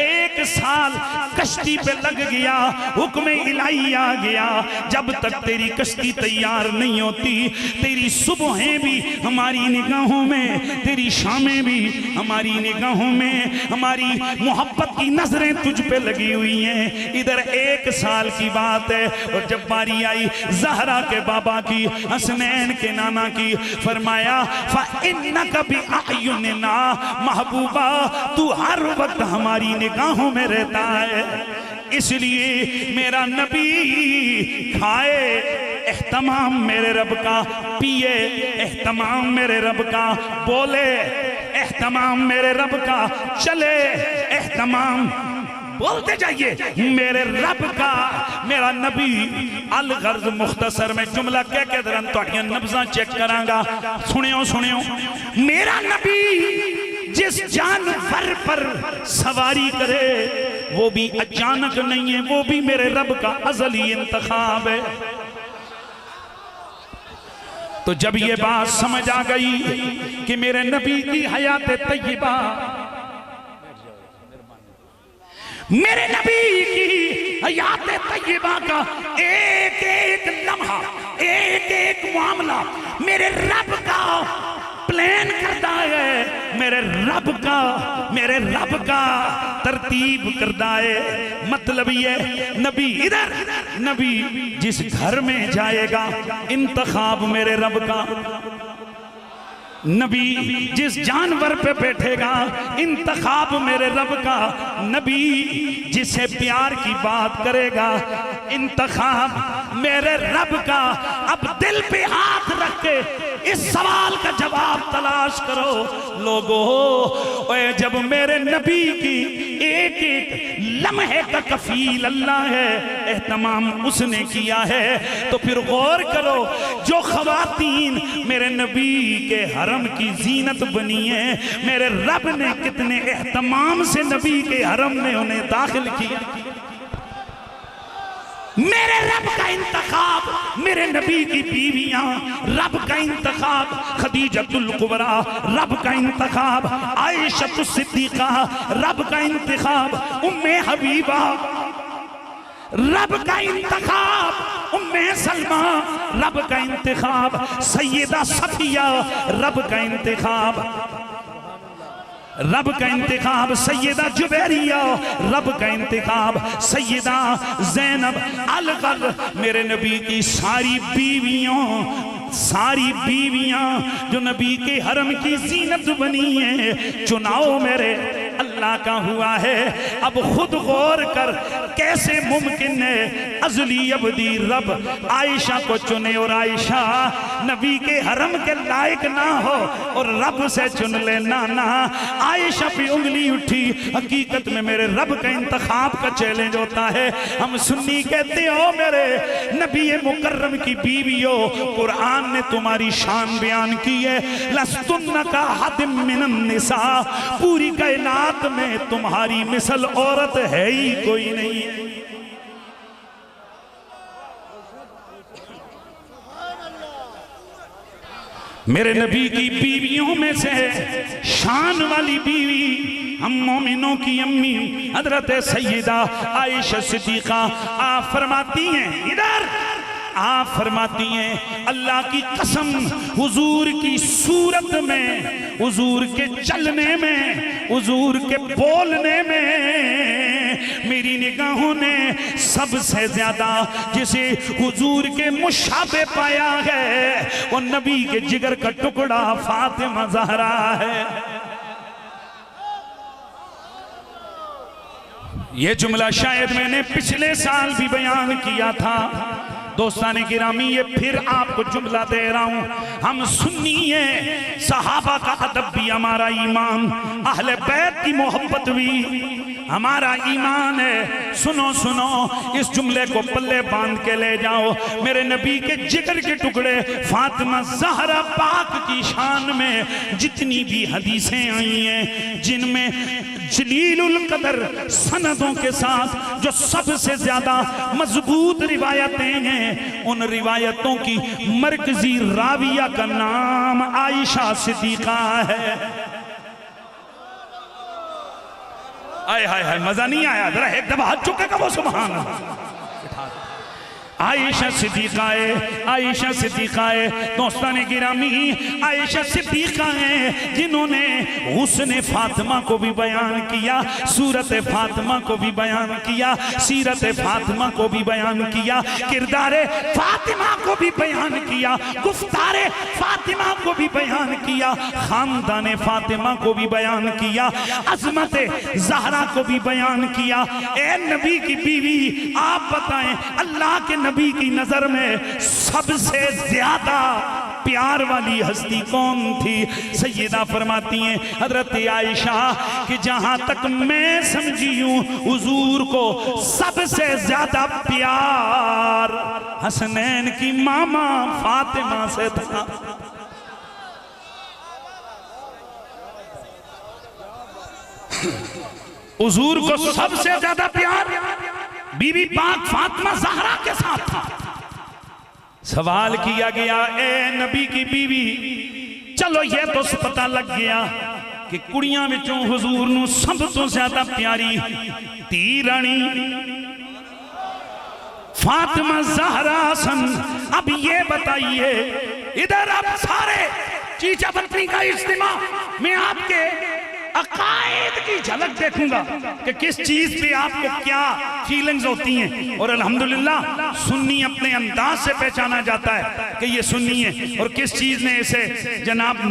[SPEAKER 3] एक साल कश्ती पे लग गया, हुक्म इलाही आ गया, जब तक तेरी कश्ती तैयार नहीं होती तेरी सुबहें भी हमारी निगाहों में, तेरी शामें भी हमारी निगाहों में, हमारी मोहब्बत की नजरें तुझ पे लगी हुई हैं। इधर 1 साल की बात है और जब बारी आई ज़हरा के बाबा की, हसनैन के नाना की, फरमाया फ़इन्नका बिअयुनिना, महबूबा तू हर वक्त हमारी निगाहों में रहता है। इसलिए मेरा नबी खाए एहतमाम मेरे रब का, पिए एहतमाम मेरे रब का, बोले एहतमाम मेरे रब का, चले एहतमाम बोलते जाइए मेरे रब का। मेरा नबी अल गर्ज मुख्तसर में जुमला कह के दरन तुहाडियां नब्ज़ां चेक करांगा। सुनियो सुनियो, मेरा नबी जिस जानवर पर सवारी करे वो भी अचानक नहीं है, वो भी मेरे रब का अज़ली इंतखाब है। तो जब ये बात समझ आ गई कि मेरे नबी की हयात तय्यबा, मेरे नबी की हयात तय्यबा का एक एक लम्हा, एक एक मामला मेरे रब का प्लान करता है, मेरे रब का तरतीब करता है। मतलब ये नबी इधर, नबी जिस घर में जाएगा इंतखाब मेरे रब का, नबी जिस जानवर पे बैठेगा इंतखाब मेरे रब का, नबी जिसे प्यार की बात करेगा इंतखाब मेरे रब का। अब दिल पे हाथ रख के इस सवाल का जवाब तलाश करो लोगों, ओए जब मेरे नबी की एक एक लम्हे का कफील अल्लाह है, एहतमाम उसने किया है, तो फिर गौर करो जो खवातीन मेरे नबी के हरम की जीनत बनी है, मेरे रब ने कितने एहतमाम से नबी के हरम में उन्हें दाखिल किया। मेरे रब का इंतखाब, मेरे नबी की बीवियां, रब का इंतखाब खदीजतुल कुबरा, रब का इंतखाब आयशा सिद्दीका, रब का इंतखाब उम्मे हबीबा, रब का इंतखाब उम्मे सलमा, रब का इंतखाब सैयदा सफिया, रब का इंतखाब, रब का इंतखाब सैयदा जुबैरिया, रब का इंतखाब सैयदा ज़ैनब अल-ग़र। मेरे नबी की सारी बीवियां जो नबी के हरम की जीनत बनी है, चुनाव मेरे अल्लाह का हुआ है। अब खुद गौर कर कैसे मुमकिन है अज़ली अबदी रब आयशा को चुने और आयशा नबी के हरम के लायक ना हो और रब से चुन ले। ना आयशा पे उंगली उठी, हकीकत में मेरे रब का इंतखाब का चैलेंज होता है। हम सुन्नी कहते हो मेरे नबी मुकर्रम की बीवियों, कुरान ने तुम्हारी शान बयान की है, लस्तुन्ना का हदिम मिनन निसा, पूरी कायनात में तुम्हारी मिसल औरत है ही कोई नहीं। मेरे नबी की बीवियों में से शान वाली बीवी हम मोमिनों की अम्मी हजरत सैयदा आयशा सिद्दीका आप फरमाती हैं, इधर आप फरमाती हैं, अल्लाह की कसम हुजूर की सूरत में, हुजूर के चलने में, हुजूर के बोलने में मेरी निगाहों ने सबसे ज्यादा जिसे हुजूर के मुशाबे पाया है वो नबी के जिगर का टुकड़ा फातिमा ज़हरा है। ये जुमला शायद मैंने पिछले साल भी बयान किया था। दोस्ताने गिरामी ये फिर आपको जुमला दे रहा हूं। हम सुन्नी हैं, सहाबा का अदब भी हमारा ईमान, अहले बैत की मोहब्बत भी हमारा ईमान है। सुनो सुनो, इस जुमले को पल्ले बांध के ले जाओ। मेरे नबी के जिगर के टुकड़े फातिमा ज़हरा पाक की शान में जितनी भी हदीसें आई हैं, जिनमें जलीलुल कदर सनदों के साथ जो सबसे ज्यादा मजबूत रिवायतें हैं, उन रिवायतों की मरकजी राविया का नाम आयशा सिद्दीका है। आय हाय हाय, मजा नहीं आया? जरा एक दफा हाथ चुकेगा वो सुभान अल्लाह। आयशा सिद्दीका है, आयशा सिद्दीका है। दोस्ताने गिरामी, आयशा सिद्दीका है जिन्होंने हुस्न फातिमा को भी बयान किया, सूरत फातिमा को भी बयान किया, सीरत फातिमा को भी बयान किया, किरदारे फातिमा को भी बयान किया, गुफ्तारे फातिमा को भी बयान किया, खानदाने फातिमा को भी बयान किया, अजमत ज़हरा को भी बयान किया। ए नबी की बीवी, आप बताएं अल्लाह के नबी की नजर में सबसे ज्यादा प्यार वाली हस्ती कौन थी? सैयदा फरमाती हैं हजरत आयशा कि जहां तक मैं समझी हूं, हुजूर को सबसे ज्यादा प्यार हसनैन की मामा फातिमा से था। हुजूर को सबसे ज्यादा प्यार बीबी पाक फातिमा ज़हरा के साथ था। सवाल किया गया, ए नबी की बीवी, चलो ये तो पता लग गया कि कुड़ियां विचों हुजूर नूं सब तो ज्यादा प्यारी धी रानी फातिमा ज़हरा सन। अब ये बताइए, इधर आप सारे चीचा पत्नी का इज्तिमा में आपके अकायद की झलक देखूंगा कि किस चीज पे आपको क्या फीलिंग्स होती हैं। और अल्हम्दुलिल्लाह सुन्नी अपने अंदाज से पहचाना जाता है कि ये सुन्नी है, और किस चीज ने इसे जनाब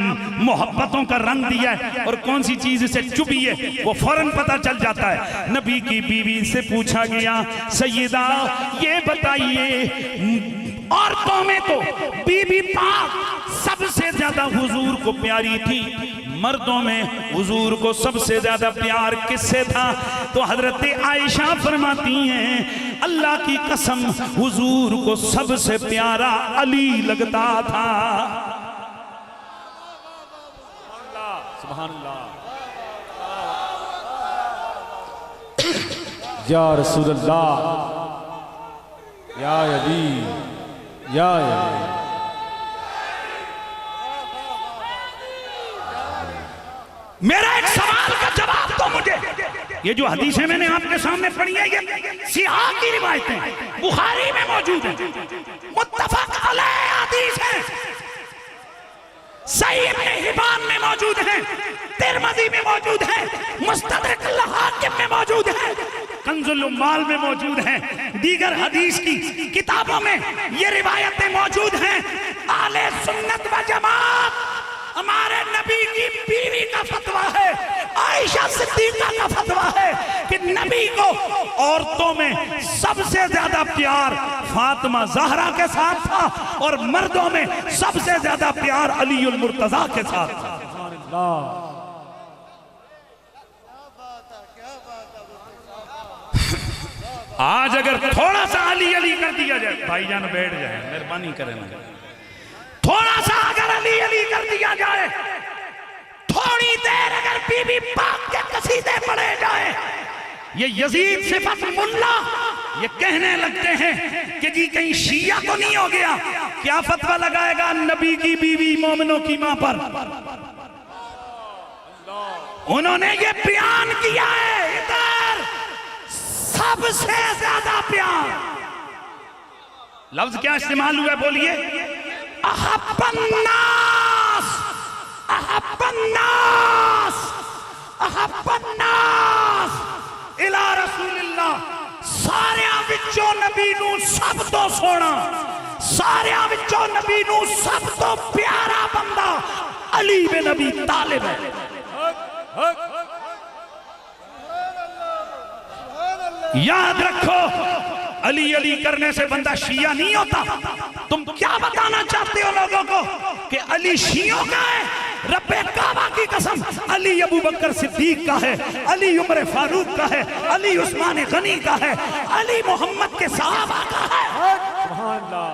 [SPEAKER 3] मोहब्बतों का रंग दिया है और कौन सी चीज इसे चुभी है, वो फौरन पता चल जाता है। नबी की बीवी से पूछा गया, सैयदा ये बताइए, औरतों में तो बीबी पाक सबसे ज्यादा हुजूर को प्यारी थी, मर्दों में हुजूर को सबसे ज्यादा प्यार किससे था? तो हजरत आयशा फरमाती हैं, अल्लाह की कसम हुजूर को सबसे प्यारा अली लगता था।
[SPEAKER 5] सुभान अल्लाह। या रसूल अल्लाह, या अली, या अली।
[SPEAKER 3] मेरा एक सवाल का जवाब दो मुझे। ये जो हदीसें मैंने आपके सामने पढ़ी है, ये सिहा की रिवायतें बुखारी में मौजूद है, मुत्तफक अलैह हदीस है, सहीह इब्न हिब्बान में मौजूद है, तिरमिज़ी में मौजूद है, मुस्तदरक अल-हाकिम में मौजूद है, कंजुल उम्माल में मौजूद है, दीगर हदीस की किताबों में ये रिवायतें मौजूद हैं। आले सुन्नत व जमात हमारे नबी की बीवी का फतवा है, आयशा सिद्दीका का फतवा है कि नबी को औरतों में सबसे ज्यादा प्यार फातिमा ज़हरा के साथ था और मर्दों में सबसे ज्यादा प्यार अलीउल मुर्तज़ा के साथ था। आज अगर थोड़ा सा अली अली कर दिया जाए, भाईजान बैठ जाए, मेहरबानी करें, थोड़ा सा अगर अली अली कर दिया जाए, थोड़ी देर अगर बीबी पाक के कसीदे पढ़े जाए, ये यजीद सिफत मुल्ला ये कहने लगते हैं कि जी कहीं शिया तो नहीं हो गया, क्या फतवा लगाएगा नबी की बीवी मोमिनों की मां पर। उन्होंने ये बयान किया है, इधर सबसे ज्यादा प्यार लफ्ज क्या इस्तेमाल हुआ है बोलिए, अहब्बन्नास, अहब्बन्नास, अहब्बन्नास इला रसूलिल्लाह। सारियां विचों नबी नू सब तो सोना, सारियां विचों नबी नू सब तो प्यारा बंदा अली बिन अबी तालिब है। याद रखो, अली अली करने से बंदा शिया नहीं होता। तुम क्या बताना चाहते हो लोगों को कि अली शियों का है? रब्बे काबा की कसम, अली अबू बकर सिद्दीक का है, अली उमर फारूक का है, अली उस्मान गनी का है, अली मोहम्मद के सहाबा का है।
[SPEAKER 5] सुभान अल्लाह।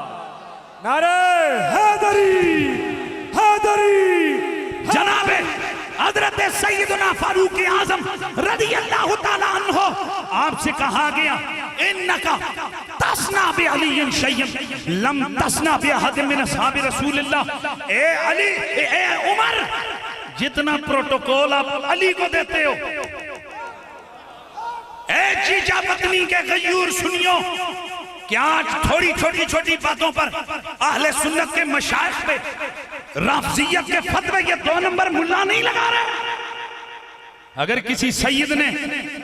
[SPEAKER 5] नारे हैदरी, हैदरी।
[SPEAKER 3] जनाबे हजरत सैयदना फारूक आजम रज़ी अल्लाह तआला अन्हु, आपसे कहा गया इन्नका तस्ना बि अली शैयन लम तस्ना बि अहद मिन असहाबि रसूलिल्लाह। ए अली, ए उमर, जितना प्रोटोकॉल आप अली को देते हो, ए जीजा पत्नी के गयूर सुनियो, क्या आज थोड़ी छोटी छोटी बातों पर अहले सुन्नत के मशाइख पे राफजियत के फतवे ये 2 नंबर मुल्ला नहीं लगा रहे। अगर किसी सैयद ने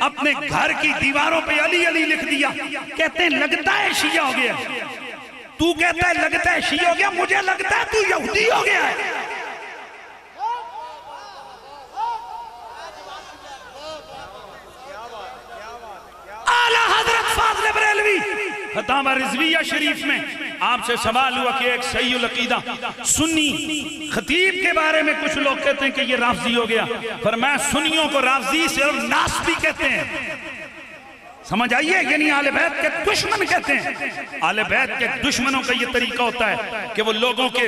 [SPEAKER 3] अपने घर की दीवारों पे अली अली लिख दिया, कहते हैं लगता है शिया हो गया। तू कहता है लगता है शिया हो गया, मुझे लगता है तू यहूदी हो गया है। आला हजरत फाज़िल बरेलवी फतावा रिज़विया शरीफ में आपसे सवाल हुआ कि एक सहीहुल अकीदा सुन्नी खतीब के बारे में कुछ लोग कहते हैं कि ये राफ़ज़ी हो गया, पर मैं सुन्नियों को राफ़ज़ी से और नासबी कहते हैं। समझ आइए, यानी आले बैत के दुश्मन कहते हैं। आले बैत के दुश्मनों का ये तरीका होता है कि वो लोगों के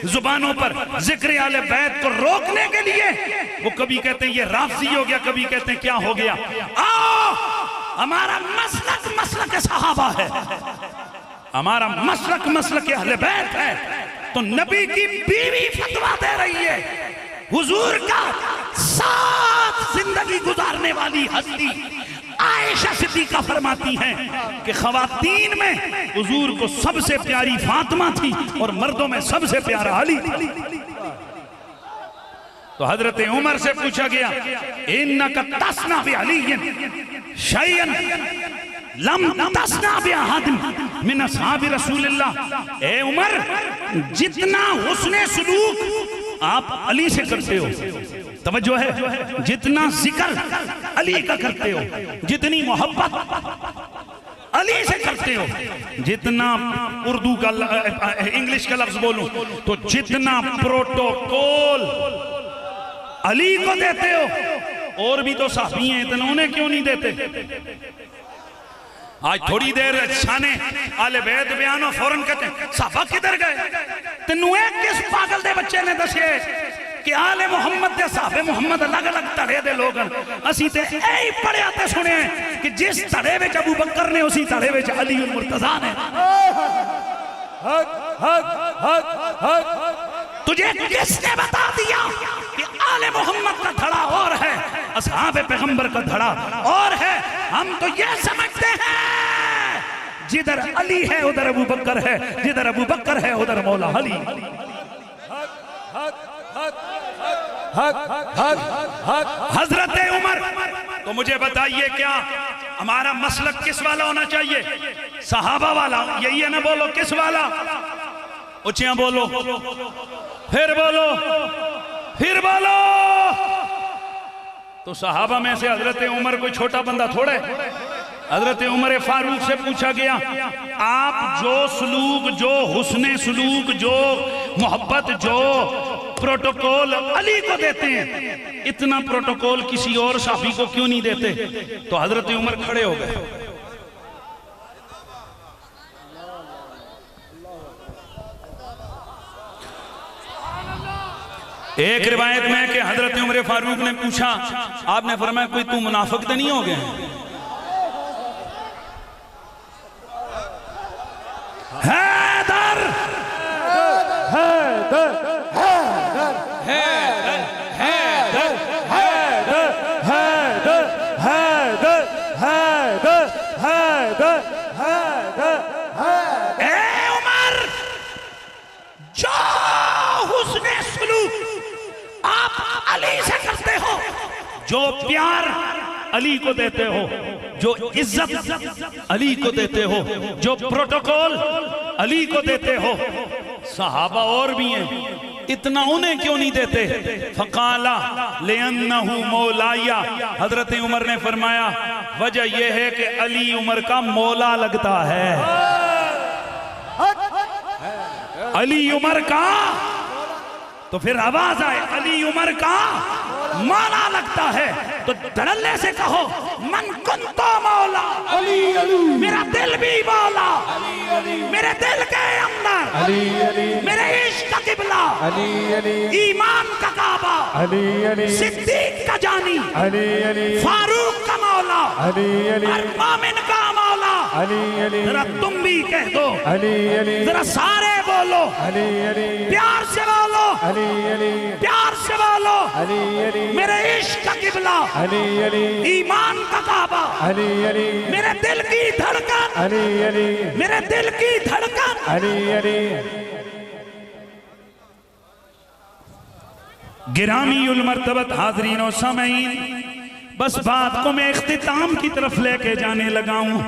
[SPEAKER 3] जुबानों पर जिक्र आले बैत को रोकने के लिए वो कभी कहते हैं ये राफ़ज़ी हो गया, कभी कहते हैं क्या हो गया। आओ, हमारा मसलक मसलक सहाबा है, हमारा मसलक मसलक अहले बैत है। तो नबी की बीवी फतवा दे रही है, हुजूर का साथ जिंदगी गुजारने वाली हस्ती आयशा सिद्दीका फरमाती हैं कि खवातीन में हुजूर को सबसे प्यारी फातिमा थी और मर्दों में सबसे प्यारा अली। तो हजरत उमर से पूछा गया इन्नका तस्ना बि अलीयन शैयन लम तस्ना बि अहदिन मिन असहाबि रसूलिल्लाह। ए उमर, जितना हुस्ने सुलूक आप अली से करते हो, तवज्जो है, जितना जिक्र अली का करते हो, जितनी मोहब्बत अली से करते हो, जितना उर्दू का इंग्लिश का लफ्ज बोलूं तो जितना प्रोटोकॉल अली को देते हो, और भी तो साहबी हैं, इतना उन्हें क्यों नहीं देते? आज थोड़ी देर शाने आले बैत बयानो फौरन कहते हैं साहबा किधर गए। तेनू किस पागल दे बच्चे ने दसे कि आले मोहम्मद दे साहबे मोहम्मद अलग अलग धड़े दे लोग असी ते यही पढ़िया ते सुने कि जिस धड़े विच अबू बकर ने उसी धड़े विच अली उल मुर्तजा ने। तुझे किसने बता दिया कि आले मोहम्मद का धड़ा और है, असहाबे पैगंबर का धड़ा और है? हम तो ये समझते हैं जिधर अली है उधर अबू बकर है, जिधर अबू बकर है उधर मौला अली। हजरत उमर, तो मुझे बताइए क्या हमारा मसलक किस वाला होना चाहिए? सहाबा वाला, यही है ना? बोलो किस वाला? ऊंचियां बोलो, फिर बोलो, फिर बोलो। तो सहाबा में से हजरत उमर कोई छोटा बंदा थोड़े। हजरत उमर फारूक से पूछा गया आप जो सलूक, जो हुस्ने सलूक, जो मोहब्बत, जो प्रोटोकॉल अली को देते हैं, इतना प्रोटोकॉल किसी और साहबी को क्यों नहीं देते? तो हजरत उमर खड़े हो गए। एक रिवायत में कि हजरत उमर फारूक ने पूछा, आपने फरमाया कोई तू मुनाफिक तो नहीं हो गया? हैदर
[SPEAKER 5] हैदर हैदर
[SPEAKER 4] हैदर हैदर
[SPEAKER 5] हैदर हैदर हैदर हैदर हैदर हैदर
[SPEAKER 3] ए उमर, जो हुस्ने सुलूक आप अली से करते हो, जो प्यार अली को देते हो, जो इज्जत अली को देते हो, जो प्रोटोकॉल अली को देते हो, सहाबा और भी हैं, इतना उन्हें क्यों नहीं देते? फकाला लेअन्नहु मौलाया, हजरत उमर ने फरमाया वजह यह है कि अली उमर का मौला लगता है। अली उमर का, तो फिर आवाज आए अली उमर का मौला लगता है, तो धड़ल्ले से कहो मन कुंतो मौला
[SPEAKER 5] अली अली
[SPEAKER 3] मेरा दिल भी मौला, मेरे दिल के अंदर
[SPEAKER 5] अली अली
[SPEAKER 3] मेरे इश्क का किबला,
[SPEAKER 5] अली अली
[SPEAKER 3] ईमान का काबा,
[SPEAKER 5] अली अली
[SPEAKER 3] सिद्दीक का जानी,
[SPEAKER 5] अली अली
[SPEAKER 3] फारूक का मौला,
[SPEAKER 5] अली अली
[SPEAKER 3] और मोमिन का मौला।
[SPEAKER 5] अली अली
[SPEAKER 3] जरा तुम भी कह दो,
[SPEAKER 5] अली अली
[SPEAKER 3] जरा सारे बोलो,
[SPEAKER 5] अली अली
[SPEAKER 3] प्यार से बोलो,
[SPEAKER 5] अली अली
[SPEAKER 3] प्यार से बोलो,
[SPEAKER 5] अली अली
[SPEAKER 3] मेरे इश्क का किबला,
[SPEAKER 5] अली अली
[SPEAKER 3] ईमान का काबा,
[SPEAKER 5] अली अली
[SPEAKER 3] मेरे दिल की धड़कन,
[SPEAKER 5] अली अली
[SPEAKER 3] मेरे दिल की धड़कन।
[SPEAKER 5] अली अली
[SPEAKER 3] गिरामी उल मर्तबत हाजरीन और सामीन, बस बात को मैं इख्तिताम की तरफ लेके जाने लगा हूं।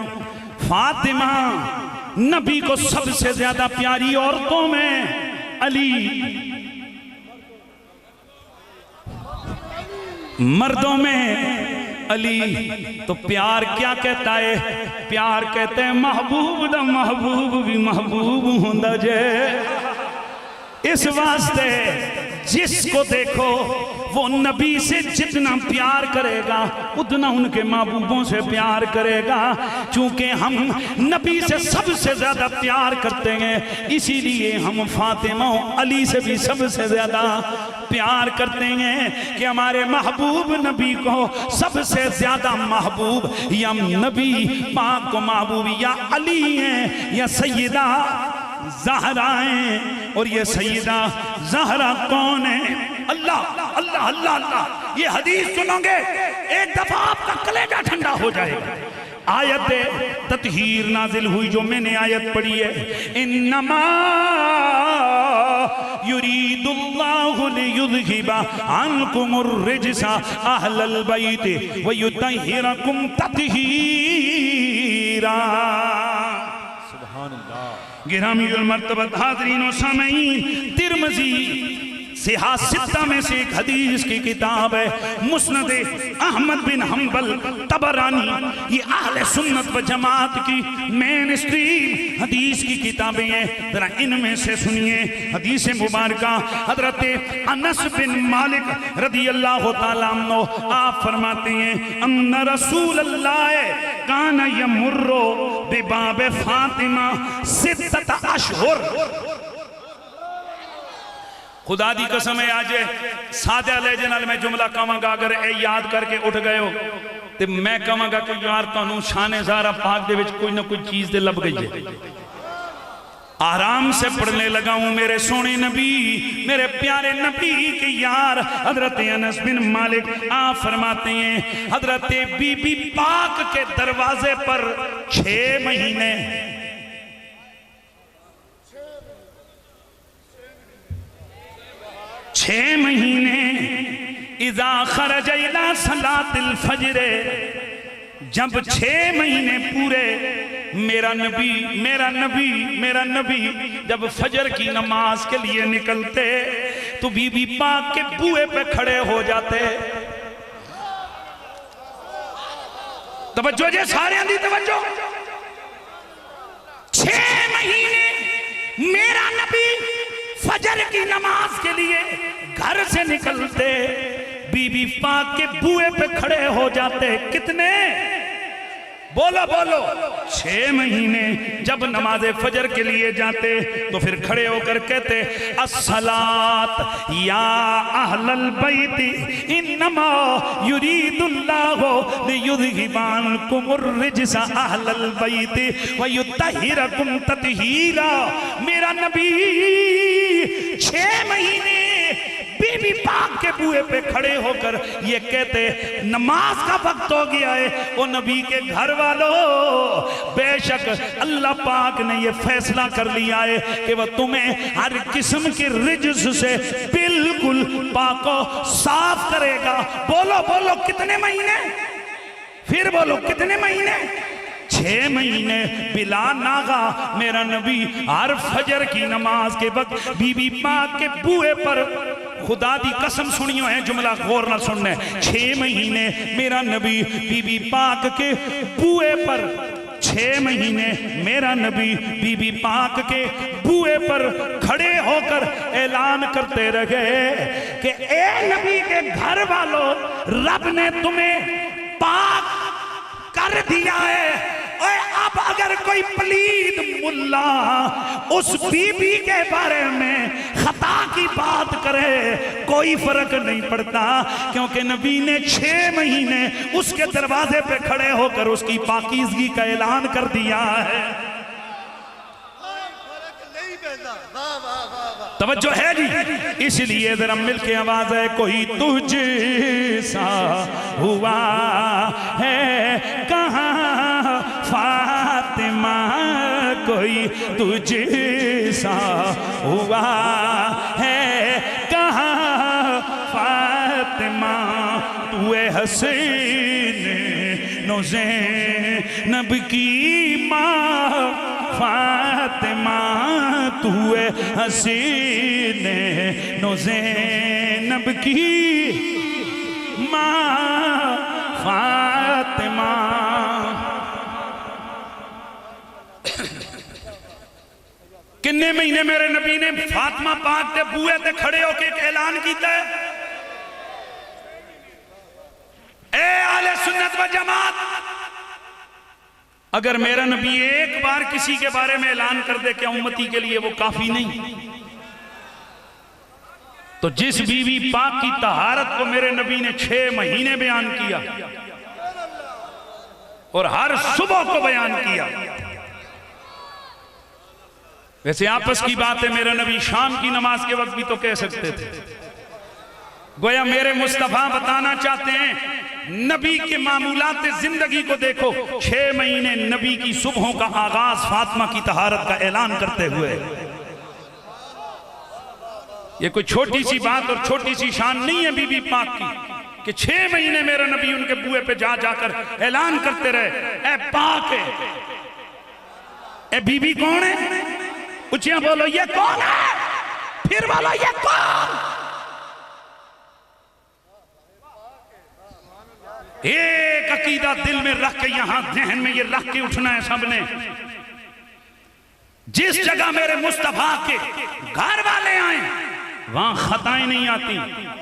[SPEAKER 3] फातिमा नबी को सबसे ज्यादा प्यारी औरतों में अली, मर्दों में अली। तो प्यार क्या कहता है? प्यार कहते हैं महबूब दा महबूब भी महबूब होंदा जे। इस वास्ते जिसको देखो वो नबी से जितना प्यार करेगा उतना उनके महबूबों से प्यार करेगा। चूंकि हम नबी से सबसे ज्यादा प्यार करते हैं, इसीलिए हम फातिमा अली से भी सबसे ज्यादा प्यार करते हैं कि हमारे महबूब नबी को सबसे ज्यादा महबूब या नबी पाक को महबूब या अली हैं या सैयदा ज़हरा हैं। और ये सैयदा ज़हरा कौन है? अल्लाह अल्लाह अल्लाह अल्लाह। ये हदीस सुनोगे एक दफा आपका कलेजा ठंडा हो जाएगा। आयत ततहीर नाजिल हुई जो मैंने आयत पढ़ी है, इन्नमा युरीदुल्लाहु लियुज़हिबा अन्कुमुर रिजसा अहलल बैति व युतहिरकुम ततहीरा। गिरामी उल मर्तबत हाज़रीन व सामीन, तिरमिज़ी सिहासित्ता में से एक हदीस की किताब है, मुस्नद अहमद बिन हम्बल तबरानी। ये अहले सुन्नत व जमात की मेन स्ट्रीम हदीस की किताबें हैं। जरा इनमें से सुनिए हदीस मुबारका। हजरत अनस बिन मालिक रदी अल्लाह तआला अन्हु आप फरमाते हैं, अन्ना रसूलल्लाह काना यमुर्रो बिबाब फातिमा सित्तत अशहुर। खुदा दी कसम है, आज सादा लहजे नाल मैं जुमला कहांगा, अगर ए याद करके उठ गए हो तो मैं कहांगा कि यार तुहानू शाने ज़हरा पाक दे विच कोई ना कोई चीज़ ते लब गई है। आराम से पढ़ने लगा हूं मेरे सोने नबी, मेरे प्यारे नबी के यार हजरत अनस बिन मालिक आप फरमाते हैं, हजरत बीबी पाक के दरवाजे पर 6 महीने 6 महीने इज़ा खरज इला सलातिल फज्र, जब 6 महीने पूरे मेरा नबी मेरा नबी मेरा नबी जब फजर की नमाज के लिए निकलते तो बीबी पाक के बुए पे खड़े हो जाते। तवज्जो जे सारे दी तवज्जो। 6 महीने मेरा नबी फजर की नमाज के लिए घर से निकलते, बीबी पाक के बुए पे खड़े हो जाते। कितने? बोलो बोलो 6 महीने जब नमाज फजर के लिए जाते तो फिर खड़े होकर कहते अस्सलात या अहलल बैत इन्नमा युरीदुल्लाहु लियुज़हिबानकुमुर रिज्सा अहलल बैत व युत्तहिरकुम तत्हीरा। मेरा नबी 6 महीने बीबी पाक के बुए पे खड़े होकर ये कहते नमाज का वक्त हो गया है। वो नबी के घर वालों, बेशक अल्लाह पाक ने ये फैसला कर लिया है कि वह तुम्हें हर किस्म के रिज्स से बिल्कुल पाको साफ करेगा। बोलो बोलो कितने महीने, फिर बोलो कितने महीने? 6 महीने बिला नागा मेरा नबी हर फजर की नमाज के वक्त बीबी पाक के बुए पर, खुदा दी कसम सुनियो है जुमला गौर ना सुनने, 6 महीने मेरा नबी बीबी पाक के बुए पर, 6 महीने मेरा नबी बीबी पाक के बुए पर खड़े होकर ऐलान करते रहे कि ए नबी के घर वालों, रब ने तुम्हें पाक कर दिया है। और अब अगर कोई पलीद मुल्ला उस बीबी के बारे में खता की बात करे कोई फर्क नहीं पड़ता, क्योंकि नबी ने 6 महीने उसके दरवाजे पे खड़े होकर उसकी पाकीज़गी का ऐलान कर दिया है। तवज्जो है जी, इसलिए जरा मिलके आवाज है, कोई तुझ सा हुआ है कहाँ फातिमा, कोई तुझ सा हुआ है कहाँ फातिमा, तू हसीन ज़ैनब की माँ फातिमा, तू हसीन ज़ैनब की माँ फातिमा। किन्ने महीने मेरे नबी ने फातिमा पाक के बूए ते खड़े होके एक ऐलान किया है। ए आले सुन्नत व जमात, अगर मेरा नबी एक बार किसी के बारे में ऐलान कर दे क्या उम्मती के लिए वो काफी नहीं? तो जिस बीवी पाक की तहारत को मेरे नबी ने 6 महीने बयान किया और हर सुबह को बयान किया। वैसे आपस की बात है, मेरा नबी शाम की नमाज के वक्त भी तो कह सकते थे। गोया मेरे मुस्तफा बताना चाहते हैं, नबी के मामूलात जिंदगी को देखो। 6 महीने नबी की सुबहों का आगाज फातिमा की तहारत का ऐलान करते हुए। ये कोई छोटी सी बात और छोटी सी शान नहीं है बीबी पाक की कि 6 महीने मेरा नबी उनके बुए पे जा जाकर ऐलान करते रहे, ए पाक है, ए बीबी कौन है? ऊंचिया बोलो ये कौन है, फिर बोलो ये कौन? एक अकीदा दिल में रख के, यहां जहन में ये रख के उठना है सबने। जिस जगह मेरे मुस्तफा के घर वाले आए वहां खताएं नहीं आती,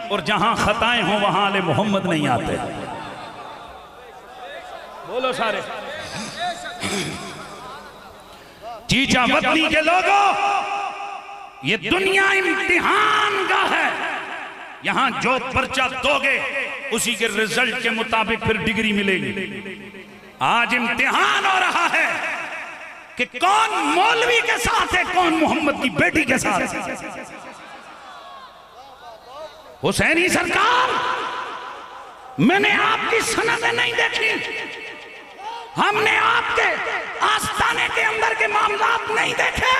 [SPEAKER 3] और जहां खताएं हो वहां आले मोहम्मद नहीं आते। बोलो सारे चीचा वतनी के लोगों, ये दुनिया इम्तिहान का है। यहां जो पर्चा दोगे उसी के रिजल्ट के मुताबिक फिर डिग्री मिलेगी। आज इम्तिहान हो रहा है कि कौन मौलवी के साथ है, कौन मोहम्मद की बेटी के साथ है। हुसैनी सरकार, मैंने आपकी सनदें नहीं देखी, हमने आपके आस्ताने के अंदर के मामलात नहीं देखे,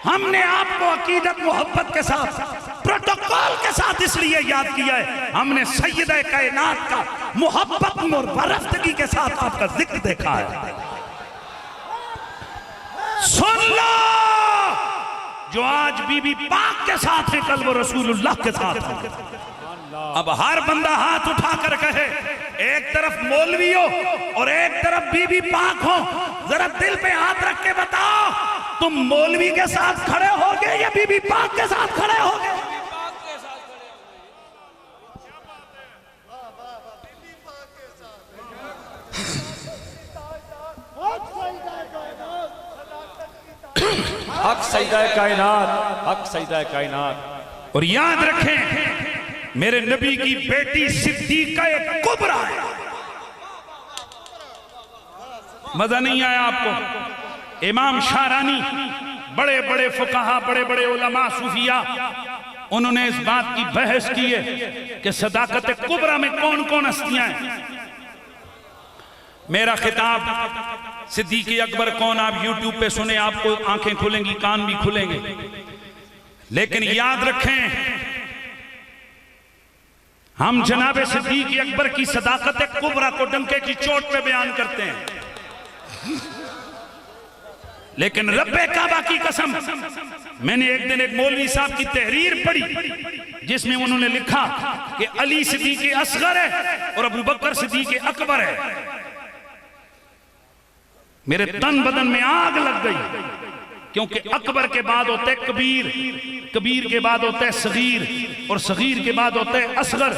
[SPEAKER 3] हमने आपको अकीदत मोहब्बत के साथ, प्रोटोकॉल के साथ इसलिए याद किया है, हमने सैयद कायनात का मोहब्बत और बरफ्तगी के साथ आपका जिक्र देखा है। सुन लो, जो आज बीबी पाक के साथ है कल वो रसूलुल्लाह के साथ है। अब हर बंदा हाथ उठाकर कहे, एक तरफ मौलवी हो और एक तरफ बीबी पाक हो, जरा दिल पे हाथ रख के बताओ, तुम मौलवी के साथ खड़े होगे या बीबी पाक के साथ खड़े होगे?
[SPEAKER 4] हक सजदा कायनात, हक सजदा कायनात।
[SPEAKER 3] और याद रखें मेरे नबी की बेटी सिद्दीका कुबरा है। मजा नहीं आया आपको? इमाम शारानी, बड़े बड़े फुकाहा, बड़े बड़े उलमा सूफिया, उन्होंने इस बात की बहस की है कि सदाकत कुबरा में कौन कौन हस्तियां हैं। मेरा खिताब सिद्दीक अकबर कौन, आप यूट्यूब पे सुने, आपको आंखें खुलेंगी, कान भी खुलेंगे। लेकिन याद रखें हम जनाबे सिद्दीक अकबर की सदाकत कुबरा को डंके की चोट पे बयान करते हैं। लेकिन रब्बे काबा की कसम, मैंने एक दिन एक मौलवी साहब की तहरीर पढ़ी जिसमें उन्होंने लिखा कि अली सिद्दीक असगर है और अबू बकर सिद्दीक अकबर है। मेरे तन बदन में आग लग गई, क्योंकि अकबर के बाद होते कबीर, कबीर के बाद होता है सगीर, और सगीर के बाद होता है असगर।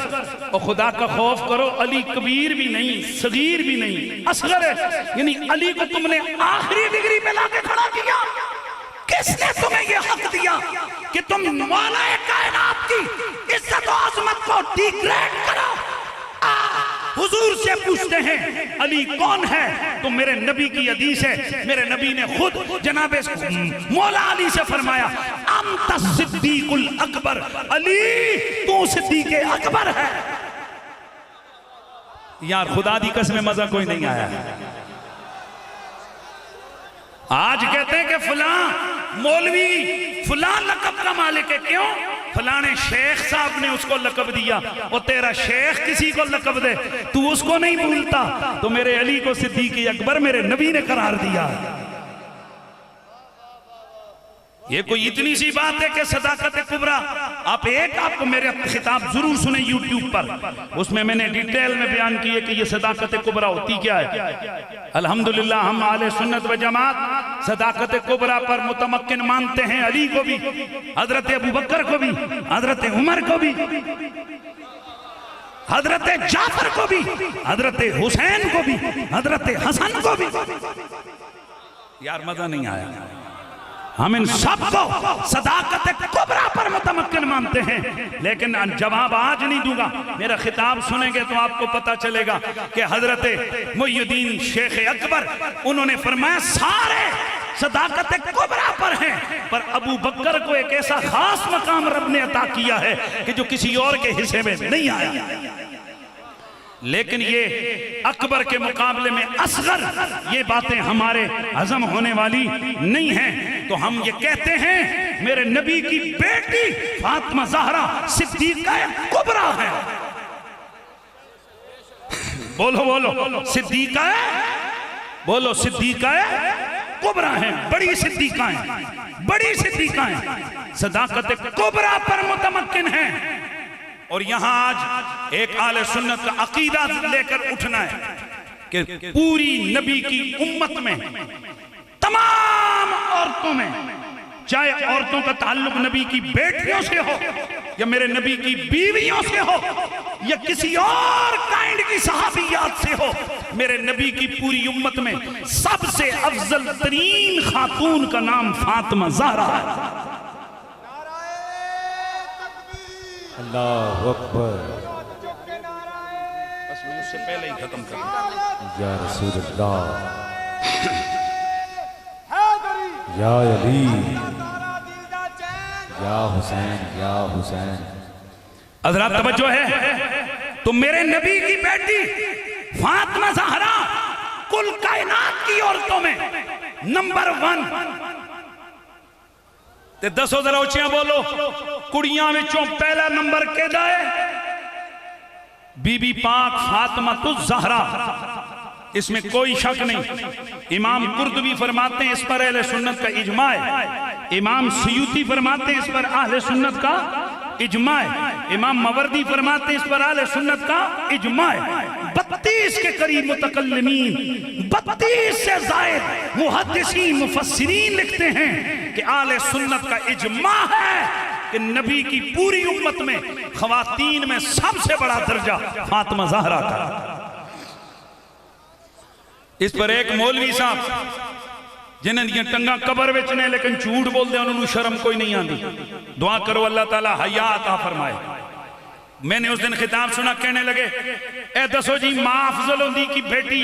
[SPEAKER 3] और खुदा का खौफ करो, अली कबीर भी नहीं, सगीर भी नहीं, असगर है। यानी अली को तुमने आखिरी डिग्री पे लाके खड़ा किया। किसने तुम्हें यह हक दिया कि तुम मौला कायनात की इज्जत और अजमत को डिग्रेड करो? हुजूर से पूछते हैं अली कौन है, तो मेरे नबी की हदीस है, मेरे नबी ने खुद जनाबे मौला अली से फरमाया, अंत सिद्दीकुल अकबर, अली तू सिद्दीक अकबर है। यार खुदा दी कसम मजा कोई नहीं आया। आज कहते हैं कि फलां मौलवी फलां लकब का मालिक है। क्यों? फलाने शेख साहब ने उसको लकब दिया। और तेरा शेख किसी को लकब दे, तू उसको नहीं भूलता। तो मेरे अली को सिद्दीक अकबर मेरे नबी ने करार दिया। ये कोई इतनी सी बात है कि सदाकत कुबरा। आपको मेरे खिताब जरूर सुने यूट्यूब पर, उसमें मैंने डिटेल में बयान किए कि ये सदाकत कुबरा होती क्या है। अल्हम्दुलिल्लाह हम आले सुन्नत व जमात सदाकत कुबरा पर मुतमक्किन मानते हैं। अली को भी, हजरत अबू बकर को भी, हजरत उमर को भी, हजरत जाफर को भी, हजरत हुसैन को भी, हजरत हसन को भी। यार मजा नहीं आया। हम इन सबको सदाकत कुबरा पर मुतमक्किन मानते हैं। लेकिन जवाब आज नहीं दूंगा, मेरा खिताब सुनेंगे तो आपको पता चलेगा कि हजरत मुइयुद्दीन शेख अकबर उन्होंने फरमाया सारे सदाकत कुबरा पर हैं, पर अबू बकर को एक ऐसा खास मकाम रब ने अता किया है कि जो किसी और के हिस्से में नहीं आया। लेकिन ये अकबर के मुकाबले में असगर, ये बातें हमारे हजम होने वाली नहीं हैं। तो हम ये कहते हैं मेरे नबी की बेटी फातिमा ज़हरा सिद्दीक़ा कुबरा है। बोलो बोलो सिद्दीक़ा है, बोलो सिद्दीक़ा कुबरा है। बड़ी सिद्दीक़ा है, बड़ी सिद्दीक़ा है, सदाकत कुबरा पर मुतमक्किन है। और यहां आज एक आले सुन्नत का अकीदा लेकर उठना है कि पूरी नबी की उम्मत में तमाम औरतों में, चाहे औरतों का ताल्लुक नबी की बेटियों से हो या मेरे नबी की बीवियों से हो या किसी और काइंड की सहाबियात से हो, मेरे नबी की पूरी उम्मत में सबसे अफजल तरीन खातून का नाम फातिमा ज़हरा है।
[SPEAKER 4] अल्लाहु अकबर।
[SPEAKER 3] बस मैं उससे पहले ही खत्म कर
[SPEAKER 4] या रसूल अल्लाह, या अली, या हुसैन, या हुसैन।
[SPEAKER 3] हज़रात तवज्जो है, तो मेरे नबी की बेटी फातिमा ज़हरा कुल कायनात की औरतों में नंबर 1। ते दसो जरा उचियां बोलो, कुड़ियां विचों पहला नंबर केदा है? बीबी पाक फातिमा ज़हरा, इसमें कोई शक नहीं। इमाम कुर्तुबी फरमाते हैं इस पर अहले सुन्नत का इजमा है। इमाम सयूती फरमाते हैं इस पर अहले सुन्नत का इजमा है। इमाम मवर्दी फरमाते हैं इस पर अहले सुन्नत का इजमा है। 32 के करीब मुतकल्लिमीन, 32 से ज़ायद मुहद्दिसीन मुफस्सिरीन लिखते हैं कि आले सुन्नत का इजमा है कि नबी की पूरी उम्मत में ख़वातीन में सबसे बड़ा दर्जा फातिमा ज़हरा का। इस पर एक मौलवी साहब जिन्हां दियां टंगां कबर विच ने लेकिन झूठ बोलदे उन्होंने शर्म कोई नहीं आती। दुआ करो अल्लाह ताला हया अता फरमाए। मैंने उस दिन खिताब सुना, कहने लगे ए दसो जी मां अफजल होंदी कि बेटी?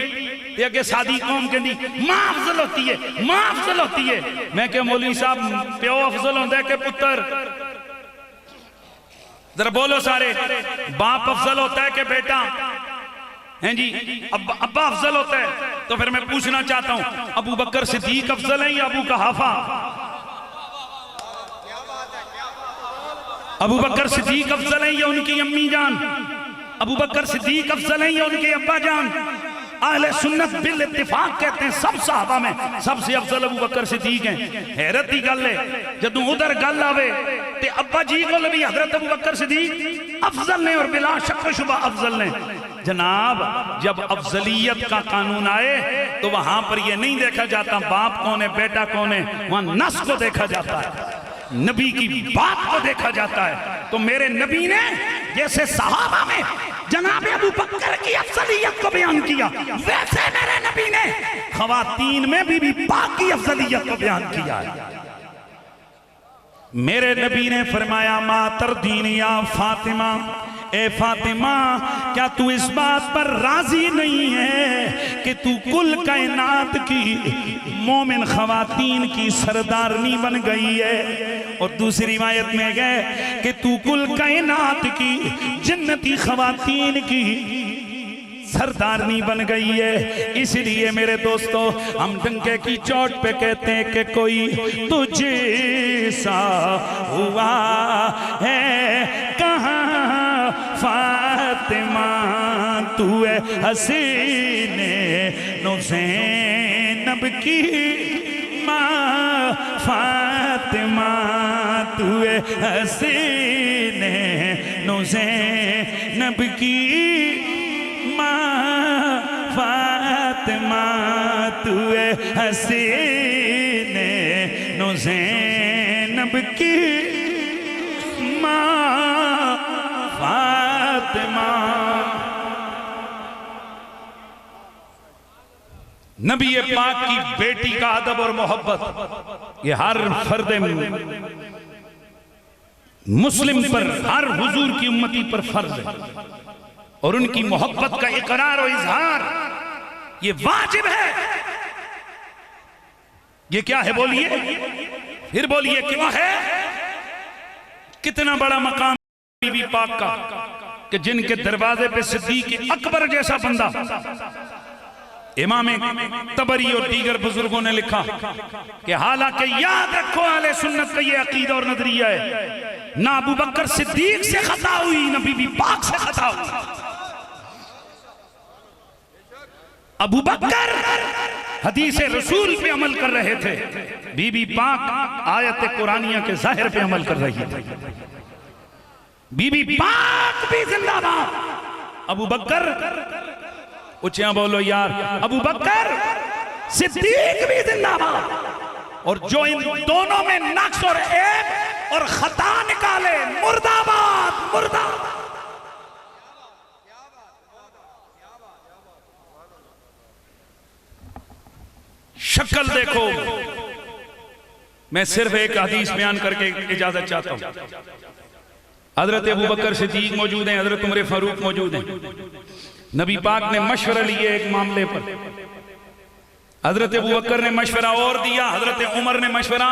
[SPEAKER 3] ते अगे सादी कौम कहती मां अफजल होती है, मां अफजल होती है। मैं क्या मौलवी साहब प्यो अफजल होंदा है कि पुत्र? जरा बोलो सारे, बाप अफजल होता है कि बेटा? हैं जी, अब्बा अफजल होता है। तो फिर मैं पूछना चाहता हूं, अबू बकर सिद्दीक अफजल है या अबू कहाफा? अबू बकर सिद्दीक अफजल है या उनकी अम्मी जान? अबू बकर सिद्दीक अफजल है या उनके अब्बा जान? अहले सुन्नत बिल इत्तिफाक कहते हैं सब सहाबा में सबसे अफजल अबू बकर सिद्दीक हैं। हैरत की गल है, जदों उधर गल आवे ते अब्बा जी को भी हजरत अबू बकर सिद्दीक अफजल ने और बिला शक शुबा अफजल ने। जनाब, जब अफजलियत का कानून आए तो वहां पर यह नहीं देखा जाता बाप कौन है बेटा कौन है, वहां नस को देखा जाता है, नबी की बात को देखा जाता है। तो मेरे नबी ने जैसे सहाबा में जनाब अबू बकर की अफजलियत को बयान किया, वैसे मेरे नबी ने खवातीन में भी पाक की अफजलियत को बयान किया है। मेरे नबी ने फरमाया मा तरदीन या फातिमा, ए फातिमा क्या तू इस बात पर राजी नहीं है कि तू कुल कायनात की मोमिन खवातीन की सरदारनी बन गई है? और दूसरी रिवायत में गए कि तू कुल कायनात की जन्नती खवातीन की सरदारनी बन गई है। इसलिए मेरे दोस्तों, हम डंके की चोट पे कहते हैं कि कोई तुझे सा हुआ है कहाँ फातिमा, तू है हसीने ज़ैनब की माँ फातिमा, तू है हसीने ज़ैनब की फातिमा, तू हसीने ज़ैनब की माँ फातिमा। नबी पाक की बेटी का अदब और मोहब्बत ये हर फर्द मुस्लिम पर, हर हुजूर की उम्मती पर फर्ज है। और उनकी मोहब्बत का इकरार और इजहार ये वाजिब है। ये क्या है बोलिए, फिर बोलिए क्यों है? कितना बड़ा मकाम बीबी पाक का कि जिनके दरवाजे पे सिद्दीक अकबर जैसा बंदा, इमाम तबरी और दीगर बुजुर्गों ने लिखा कि हालांकि याद रखो अहले सुन्नत का ये अकीदा और नजरिया है, ना अबू बकर सिद्दीक से खता हुई ना बीबी पाक से खता हुई। अबू बकर हदीस रसूल पे अमल कर रहे थे, बीबी पाक आयत कुरानिया के जाहिर पे अमल कर रही थी। बीबी पाक भी जिंदाबाद, अबू बकर ऊंचा बोलो यार, अबू बकर सिद्दीक भी जिंदाबाद। और जो इन दोनों में नक्स और ऐब और खता निकाले, मुर्दाबाद मुर्दाबाद। शक्ल देखो, मैं सिर्फ एक हदीस बयान करके इजाजत चाहता हूं। हजरत अबू बकर सिद्दीक मौजूद हैं, हजरत उमर फारूक मौजूद हैं। नबी पाक ने मशवरा लिए एक मामले पर, हजरत अबू बकर ने मशवरा और दिया, हजरत उमर ने मशवरा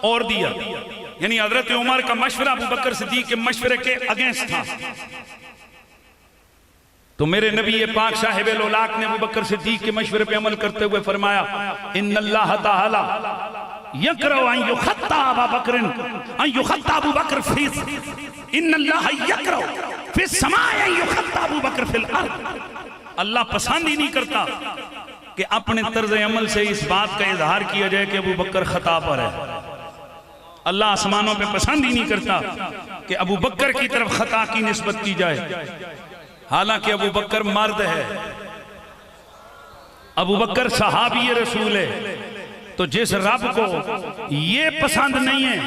[SPEAKER 3] और दिया। यानी हजरत उमर का मशवरा अबू बकर सिद्दीक के मशवरे के अगेंस्ट था। तो मेरे नबी पाक साहिब लौलाक ने अबू बकर सिद्दीक के मशवरे पे अमल करते हुए फरमाया, इन्नल्लाह ताला यकरहु अन युखत्ता अबू बकर अन युखत्ता अबू बकर फी, इन्नल्लाह यकरहु फी समाए अन युखत्ता अबू बकर फिल अर्द। अल्लाह पसंद ही नहीं करता कि अपने तर्ज अमल से इस बात का इजहार किया जाए कि अबू बकर खता पर है। अल्लाह आसमानों पे पसंद ही नहीं करता कि अबू बकर की तरफ खता की निस्बत की जाए। हालांकि अबू बकर मर्द है, अबू बकर सहाबी रसूल है। तो जिस रब को ये पसंद नहीं है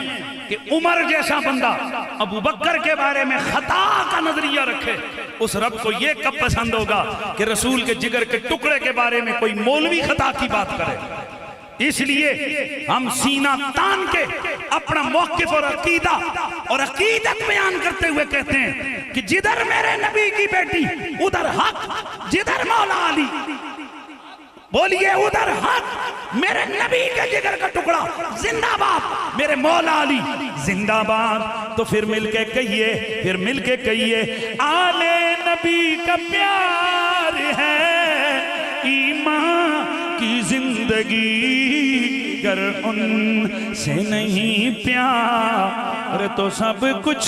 [SPEAKER 3] कि उमर जैसा बंदा अबू बकर के बारे में खता का नजरिया रखे, उस रब को ये कब पसंद होगा कि रसूल के जिगर के टुकड़े के बारे में कोई मौलवी खता की बात करे? इसलिए हम सीना तान के अपना मौक़िफ़ और अकीदत बयान करते हुए कहते हैं कि जिधर मेरे नबी की बेटी उधर हक, जिधर मौला अली, बोलिए उधर हक, मेरे नबी के जिगर का टुकड़ा जिंदाबाद, मेरे मौला अली जिंदाबाद। तो फिर मिलके कहिए आले नबी का प्यार है ईमान की जिंदगी, गर उनसे नहीं प्यार तो सब कुछ